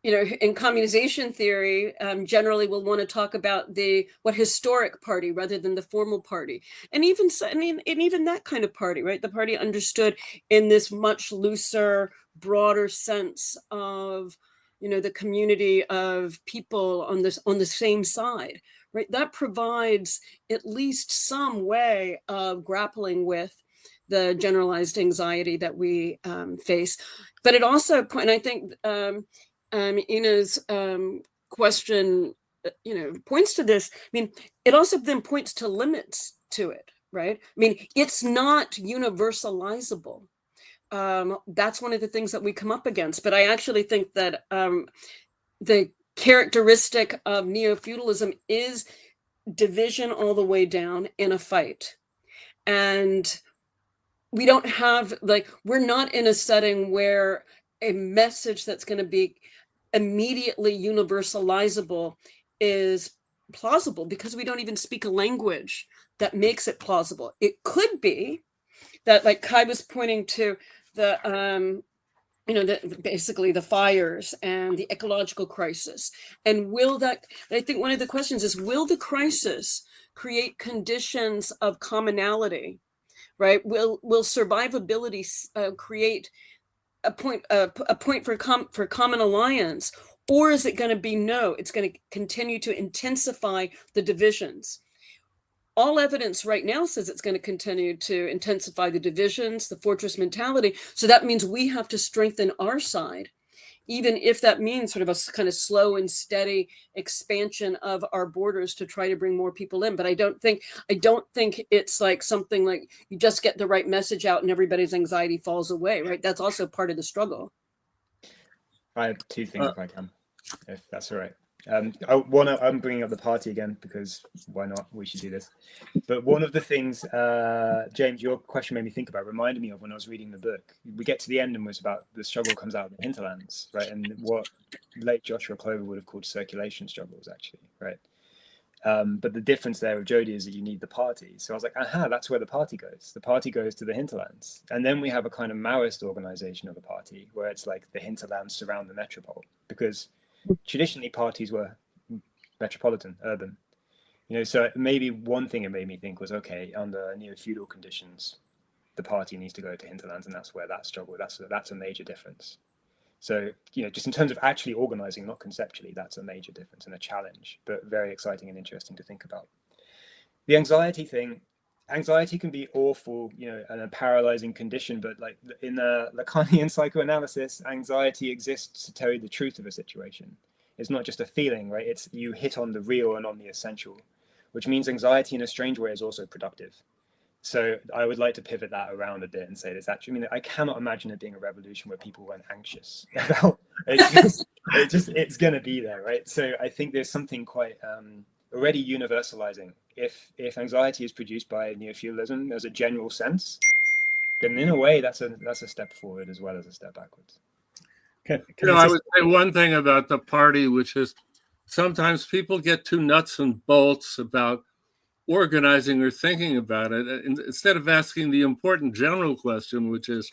in communization theory, generally will want to talk about what historic party rather than the formal party. And even that kind of party, right? The party understood in this much looser, broader sense of, the community of people on the same side, right? That provides at least some way of grappling with the generalized anxiety that we face. But it also, and I think, Ina's question, points to this. I mean, it also then points to limits to it, right? I mean, it's not universalizable. That's one of the things that we come up against. But I actually think that the characteristic of neofeudalism is division all the way down in a fight. And we don't have, we're not in a setting where a message that's going to be immediately universalizable is plausible, because we don't even speak a language that makes it plausible. It could be that, like Kai was pointing to, the basically the fires and the ecological crisis, and I think one of the questions is, will the crisis create conditions of commonality, right? Will survivability create a point for common alliance, or is it going to be no? It's going to continue to intensify the divisions. All evidence right now says it's going to continue to intensify the divisions, the fortress mentality. So that means we have to strengthen our side, even if that means sort of a kind of slow and steady expansion of our borders to try to bring more people in. But I don't think it's like something like you just get the right message out and everybody's anxiety falls away, right? That's also part of the struggle. I have two things if I can, if that's all right. I'm bringing up the party again because why not? We should do this. But one of the things, James, your question made me think about, reminded me of when I was reading the book. We get to the end and was about the struggle comes out of the hinterlands, right? And what late Joshua Clover would have called circulation struggles, actually, right? But the difference there with Jodi is that you need the party. So I was like, aha, that's where the party goes. The party goes to the hinterlands. And then we have a kind of Maoist organization of the party where it's like the hinterlands surround the metropole, because traditionally parties were metropolitan, urban. So maybe one thing it made me think was, okay, under neo-feudal conditions, the party needs to go to hinterlands, and that's where that struggle, that's a major difference. So, just in terms of actually organizing, not conceptually, that's a major difference and a challenge, but very exciting and interesting to think about. The anxiety thing, anxiety can be awful, and a paralyzing condition, but like in the Lacanian psychoanalysis, anxiety exists to tell you the truth of a situation. It's not just a feeling, right? It's you hit on the real and on the essential, which means anxiety in a strange way is also productive. So I would like to pivot that around a bit and say this actually, I cannot imagine it being a revolution where people weren't anxious about it's going to be there, right? So I think there's something quite already universalizing. If anxiety is produced by neofeudalism as a general sense, then in a way that's a step forward as well as a step backwards. I would say one thing about the party, which is sometimes people get too nuts and bolts about organizing or thinking about it, instead of asking the important general question, which is,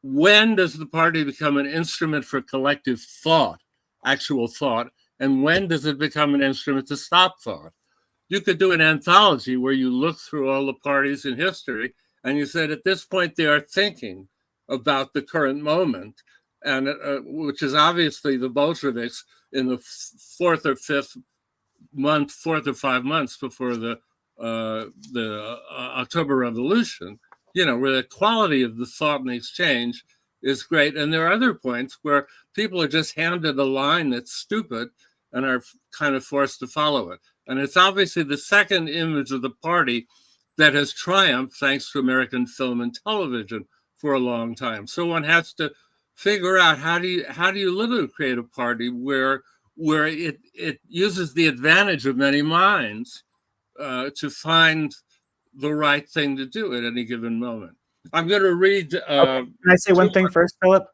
when does the party become an instrument for collective thought, actual thought, And when does it become an instrument to stop thought? You could do an anthology where you look through all the parties in history and you said, at this point, they are thinking about the current moment, and which is obviously the Bolsheviks in the fourth or 5 months before the October Revolution, where the quality of the thought and the exchange is great. And there are other points where people are just handed a line that's stupid and are kind of forced to follow it. And it's obviously the second image of the party that has triumphed thanks to American film and television for a long time. So one has to figure out how do you literally create a party where it uses the advantage of many minds to find the right thing to do at any given moment. I'm going to read. Can I say one thing first, Philip?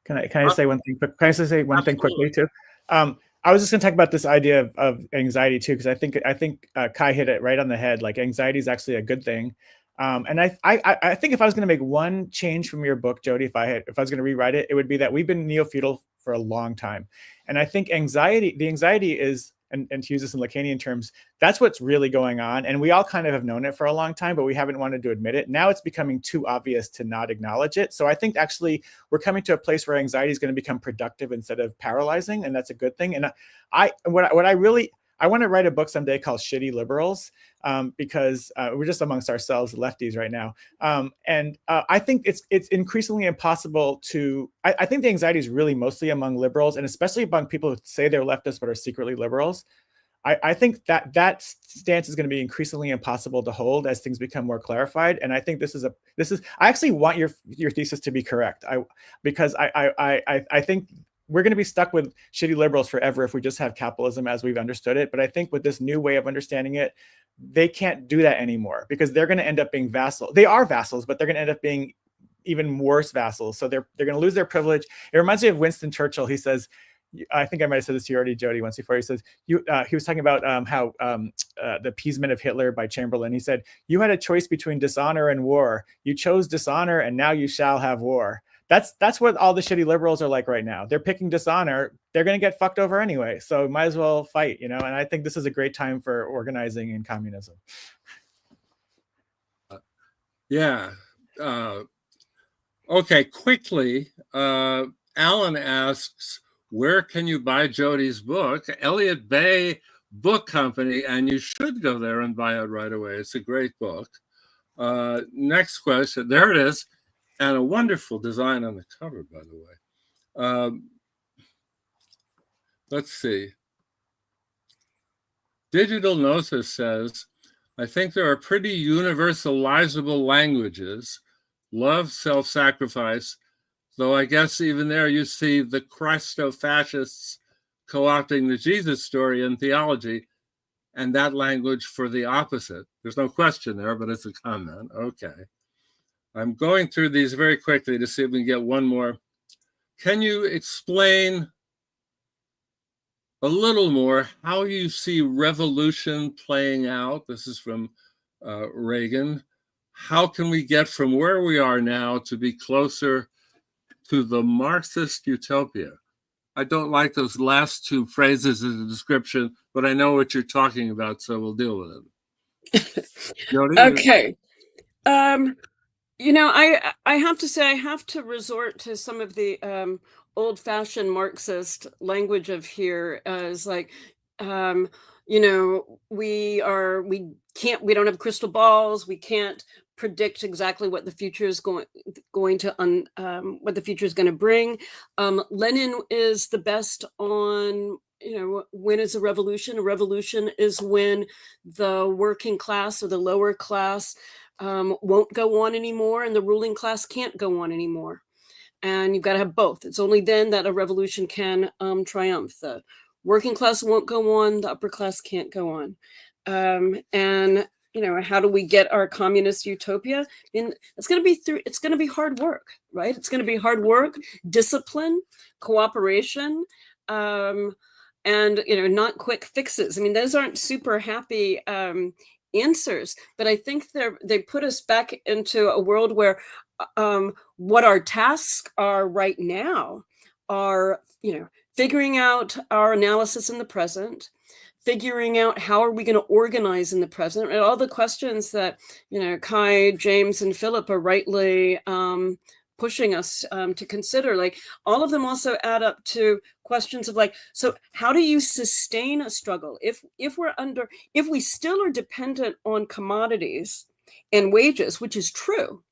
Can I say one thing? Can I say one thing quickly too? I was just going to talk about this idea of anxiety too, because I think Kai hit it right on the head. Like, anxiety is actually a good thing. And I think if I was going to make one change from your book, Jodi, if I was going to rewrite it, it would be that we've been neo-feudal for a long time. And I think the anxiety is, and to use this in Lacanian terms, that's what's really going on. And we all kind of have known it for a long time, but we haven't wanted to admit it. Now it's becoming too obvious to not acknowledge it. So I think actually we're coming to a place where anxiety is going to become productive instead of paralyzing. And that's a good thing. And I want to write a book someday called Shitty Liberals, because we're just amongst ourselves lefties right now. I think it's increasingly impossible to, I think the anxiety is really mostly among liberals, and especially among people who say they're leftists but are secretly liberals. I think that stance is going to be increasingly impossible to hold as things become more clarified. And I think this is I actually want your thesis to be correct. Because I think we're going to be stuck with shitty liberals forever if we just have capitalism as we've understood it. But I think with this new way of understanding it, they can't do that anymore, because they're going to end up being vassals. They are vassals, but they're going to end up being even worse vassals. So they're going to lose their privilege. It reminds me of Winston Churchill. He says, I think I might have said this to you already, Jodi, once before. He says, he was talking about how the appeasement of Hitler by Chamberlain. He said, you had a choice between dishonor and war. You chose dishonor, and now you shall have war. That's what all the shitty liberals are like right now. They're picking dishonor. They're going to get fucked over anyway. So might as well fight, And I think this is a great time for organizing in communism. Yeah. Okay, quickly. Alan asks, where can you buy Jodi's book? Elliott Bay Book Company, and you should go there and buy it right away. It's a great book. Next question. There it is. And a wonderful design on the cover, by the way. Let's see. Digital Gnosis says, I think there are pretty universalizable languages, love, self-sacrifice, though I guess even there you see the Christo-fascists co-opting the Jesus story in theology, and that language for the opposite. There's no question there, but it's a comment. Okay. I'm going through these very quickly to see if we can get one more. Can you explain a little more how you see revolution playing out? This is from Reagan. How can we get from where we are now to be closer to the Marxist utopia? I don't like those last two phrases as a description, but I know what you're talking about, so we'll deal with it. Jodi? Okay. I have to say, I have to resort to some of the old-fashioned Marxist language of here as like, we don't have crystal balls. We can't predict exactly what the future is going to bring. Lenin is the best on, when is a revolution? A revolution is when the working class or the lower class won't go on anymore, and the ruling class can't go on anymore. And you've got to have both. It's only then that a revolution can triumph. The working class won't go on, the upper class can't go on. And how do we get our communist utopia? It's going to be hard work, right? It's going to be hard work, discipline, cooperation, and not quick fixes. I mean, those aren't super happy answers, but I think they put us back into a world where what our tasks are right now are figuring out our analysis in the present, figuring out how are we going to organize in the present, and all the questions that, you know, Kai, James, and Philip are rightly pushing us to consider. Like, all of them also add up to questions of, like, so how do you sustain a struggle if we still are dependent on commodities and wages, which is true,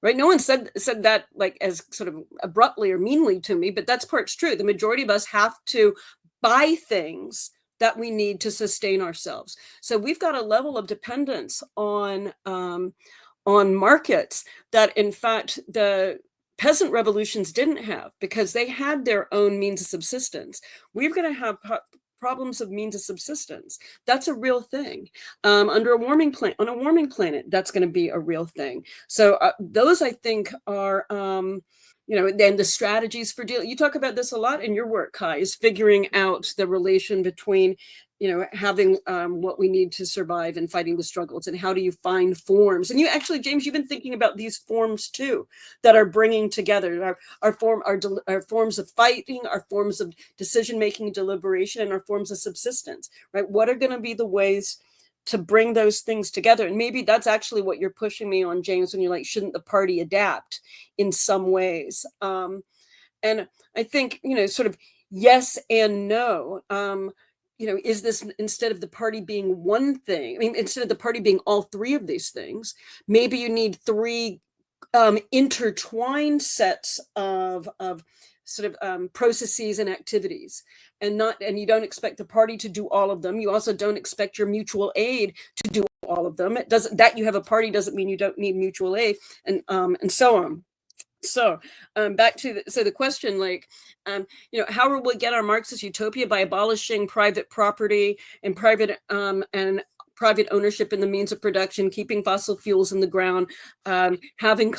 right? No one said that like as sort of abruptly or meanly to me, but that's part's true. The majority of us have to buy things that we need to sustain ourselves. So we've got a level of dependence on markets that, in fact, the peasant revolutions didn't have, because they had their own means of subsistence. We're going to have problems of means of subsistence. That's a real thing. Under a warming planet, on a warming planet, that's going to be a real thing. So those, I think, are you know, then the strategies for dealing. You talk about this a lot in your work, Kai, is figuring out the relation between, you know, having what we need to survive and fighting the struggles, and how do you find forms. And you actually, James, you've been thinking about these forms too, that are bringing together our forms of fighting, our forms of decision-making, deliberation, and our forms of subsistence, right? What are going to be the ways to bring those things together? And maybe that's actually what you're pushing me on, James, when you're like, shouldn't the party adapt in some ways? And I think, you know, sort of yes and no. You know, is this, instead of the party being one thing, I mean, instead of the party being all three of these things, maybe you need three intertwined sets of sort of processes and activities, and you don't expect the party to do all of them. You also don't expect your mutual aid to do all of them. It doesn't, that you have a party doesn't mean you don't need mutual aid, and so on. So back to the question, like, you know, how will we get our Marxist utopia? By abolishing private property and private ownership in the means of production, keeping fossil fuels in the ground, having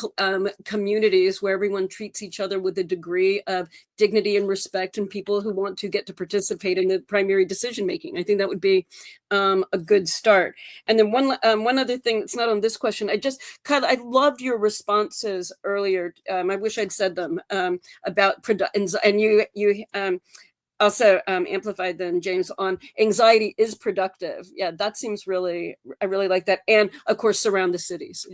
communities where everyone treats each other with a degree of dignity and respect, and people who want to get to participate in the primary decision making. I think that would be a good start. And then one other thing that's not on this question, I loved your responses earlier. I wish I'd said them about and you also amplified them, James, on anxiety is productive. Yeah, that seems I really like that. And of course, surround the cities.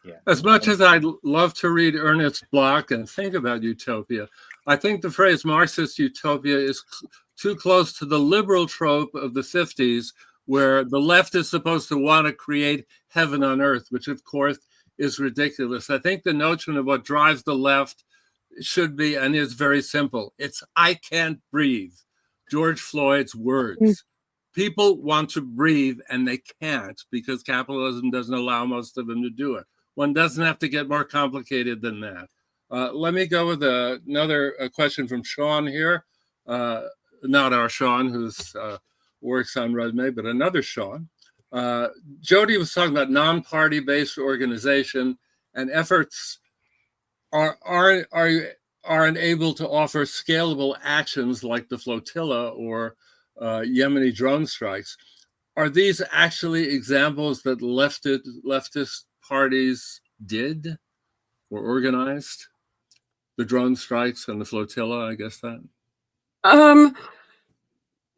Yeah. As much as I'd love to read Ernest Bloch and think about utopia, I think the phrase Marxist utopia is too close to the liberal trope of the 50s, where the left is supposed to want to create heaven on earth, which of course is ridiculous. I think the notion of what drives the left should be, and is, very simple. It's I can't breathe. George Floyd's words. People want to breathe and they can't, because capitalism doesn't allow most of them to do it. One doesn't have to get more complicated than that. Let me go with another question from Sean here. Not our Sean, who's works on RedMay, but another Sean. Jodi was talking about non-party based organization, and efforts aren't able to offer scalable actions like the flotilla or Yemeni drone strikes. Are these actually examples that leftist parties did or organized? The drone strikes and the flotilla, I guess that. I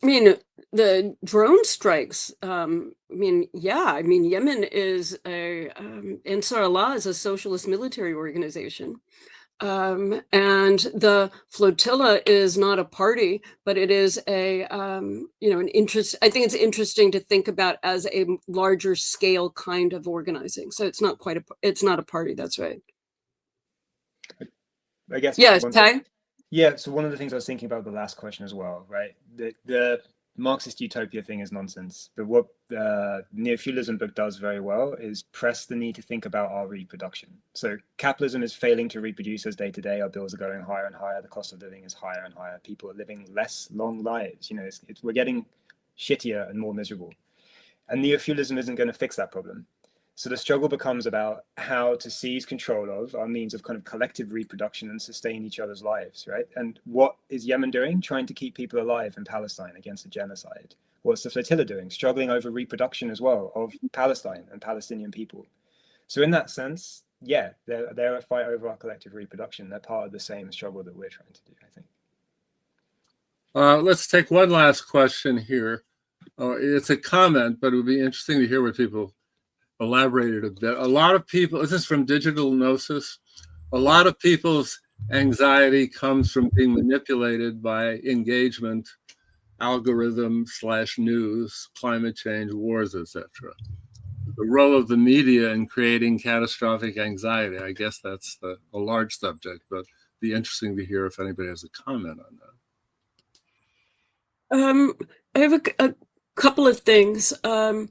mean, the drone strikes, yeah, I mean, Yemen is Ansar Allah is a socialist military organization. And the flotilla is not a party, but it is an interest. I think it's interesting to think about as a larger scale kind of organizing. So it's not it's not a party. That's right. I guess. Yes, Ty? Yeah, so one of the things I was thinking about the last question as well, right? The Marxist utopia thing is nonsense. But what the Neofeudalism book does very well is press the need to think about our reproduction. So capitalism is failing to reproduce as day to day. Our bills are going higher and higher. The cost of living is higher and higher. People are living less long lives. You know, we're getting shittier and more miserable. And Neofeudalism isn't going to fix that problem. So the struggle becomes about how to seize control of our means of kind of collective reproduction and sustain each other's lives, right? And what is Yemen doing? Trying to keep people alive in Palestine against a genocide. What's the flotilla doing? Struggling over reproduction as well of Palestine and Palestinian people. So in that sense, yeah, they're a fight over our collective reproduction. They're part of the same struggle that we're trying to do, I think. Let's take one last question here. It's a comment, but it would be interesting to hear what people elaborated a bit. A lot of people, this is from Digital Gnosis, a lot of people's anxiety comes from being manipulated by engagement, algorithm/news, climate change, wars, etc. The role of the media in creating catastrophic anxiety. I guess that's a large subject, but it'd be interesting to hear if anybody has a comment on that. I have a couple of things. One,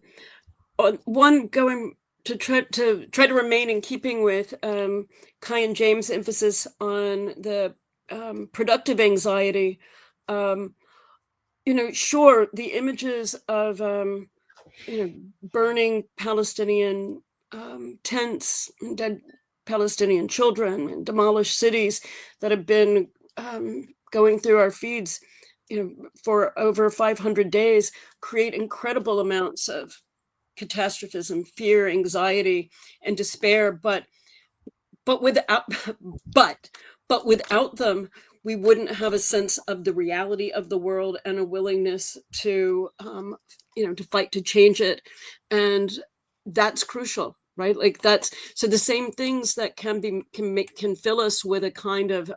going to try to remain in keeping with Kai and James' emphasis on the productive anxiety. Sure, the images of burning Palestinian tents, and dead Palestinian children, and demolished cities that have been going through our feeds, for over 500 days, create incredible amounts of catastrophism, fear, anxiety, and despair. But without them, we wouldn't have a sense of the reality of the world and a willingness to to fight to change it. And that's crucial, right? Like so the same things that can fill us with a kind of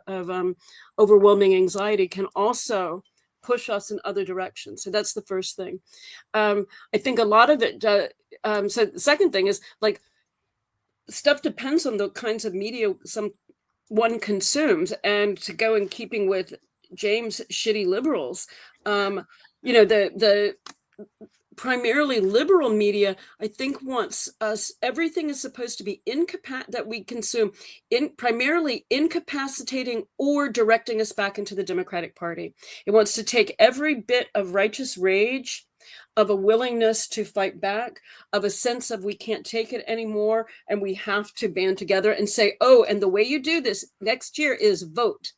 overwhelming anxiety can also push us in other directions. So that's the first thing. I think a lot of it. So the second thing is, like, stuff depends on the kinds of media one consumes, and to go in keeping with James' shitty liberals, the primarily liberal media, I think, wants us, everything is supposed to be that we consume primarily incapacitating or directing us back into the Democratic Party. It wants to take every bit of righteous rage, of a willingness to fight back, of a sense of we can't take it anymore and we have to band together and say, oh, and the way you do this next year is vote.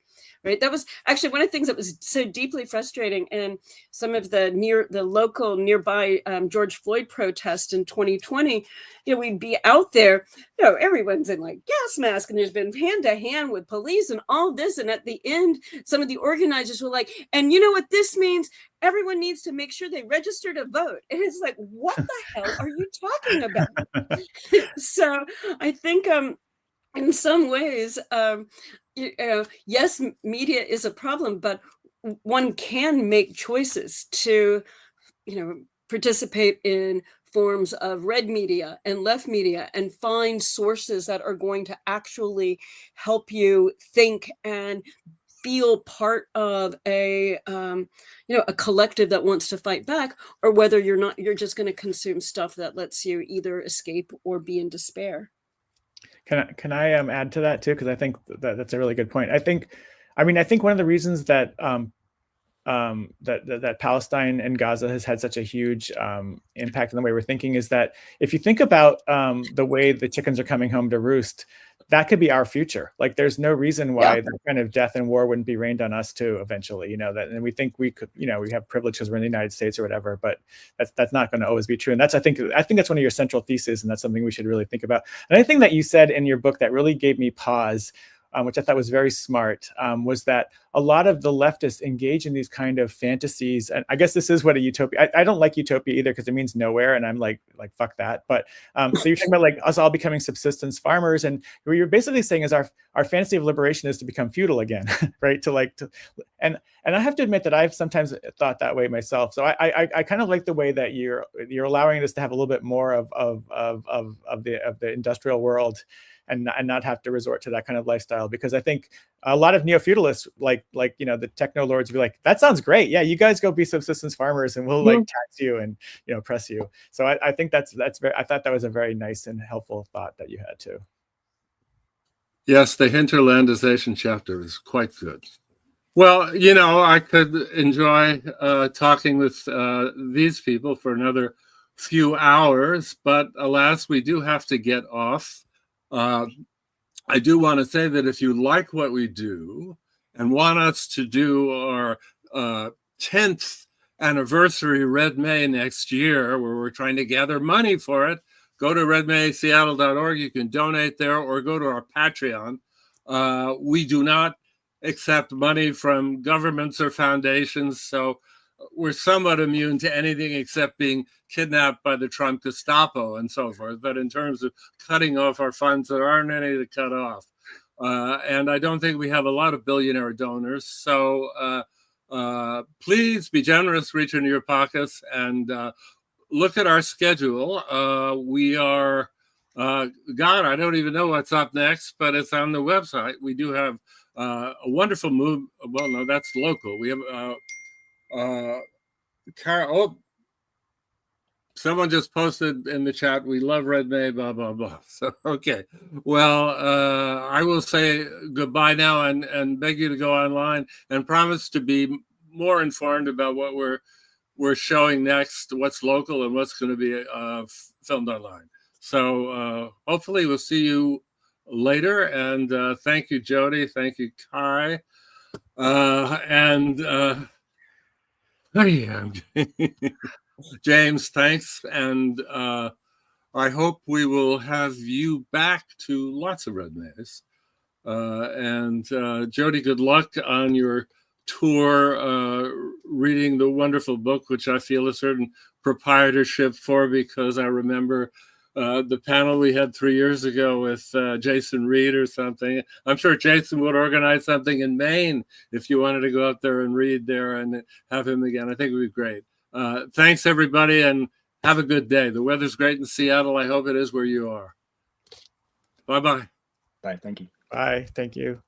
Right. That was actually one of the things that was so deeply frustrating. And some of the local nearby George Floyd protest in 2020, we'd be out there, everyone's in like gas mask, and there's been hand to hand with police and all this. And at the end, some of the organizers were like, and you know what this means? Everyone needs to make sure they register to vote. And it's like, what the hell are you talking about? So I think in some ways, yes, media is a problem, but one can make choices to, participate in forms of red media and left media and find sources that are going to actually help you think and feel part of a collective that wants to fight back, or whether you're just going to consume stuff that lets you either escape or be in despair. Can I add to that too? Because I think that's a really good point. I think one of the reasons that that Palestine and Gaza has had such a huge impact on the way we're thinking is that if you think about the way the chickens are coming home to roost, that could be our future. Like, there's no reason why the kind of death and war wouldn't be rained on us too eventually. And we think we could, we have privilege because we're in the United States or whatever, but that's not going to always be true. And I think that's one of your central theses, and that's something we should really think about. Another thing that you said in your book that really gave me pause, which I thought was very smart, was that a lot of the leftists engage in these kind of fantasies. And I guess this is what a utopia, I don't like utopia either, because it means nowhere. And I'm like, fuck that. But so you're talking about like us all becoming subsistence farmers. And what you're basically saying is our fantasy of liberation is to become feudal again, right? And I have to admit that I've sometimes thought that way myself. So I kind of like the way that you're allowing us to have a little bit more of the industrial world, and not have to resort to that kind of lifestyle, because I think a lot of neo-feudalists, like the techno lords, would be like, that sounds great. Yeah, you guys go be subsistence farmers, and we'll like tax you and oppress you. So I think that's very. I thought that was a very nice and helpful thought that you had too. Yes, the hinterlandization chapter is quite good. Well, I could enjoy talking with these people for another few hours, but alas, we do have to get off. I do want to say that if you like what we do and want us to do our 10th anniversary RedMay next year, where we're trying to gather money for it, go to redmayseattle.org. You can donate there, or go to our Patreon. We do not accept money from governments or foundations. So we're somewhat immune to anything except being kidnapped by the Trump Gestapo and so forth. But in terms of cutting off our funds, there aren't any to cut off. And I don't think we have a lot of billionaire donors. So please be generous, reach into your pockets, and look at our schedule. We are, God, I don't even know what's up next, but it's on the website. We do have a wonderful move. Well, no, that's local. We have someone just posted in the chat, we love RedMay, blah, blah, blah. So, okay. Well, I will say goodbye now and beg you to go online and promise to be more informed about what we're showing next, what's local and what's going to be filmed online. So hopefully we'll see you later. And thank you, Jodi. Thank you, Kai. James, thanks. And I hope we will have you back to lots of RedMays. And Jodi, good luck on your tour, reading the wonderful book, which I feel a certain proprietorship for, because I remember the panel we had 3 years ago with Jason Reed or something. I'm sure Jason would organize something in Maine if you wanted to go up there and read there and have him again. I think it would be great. Thanks, everybody, and have a good day. The weather's great in Seattle. I hope it is where you are. Bye-bye. Bye. Thank you. Bye. Thank you.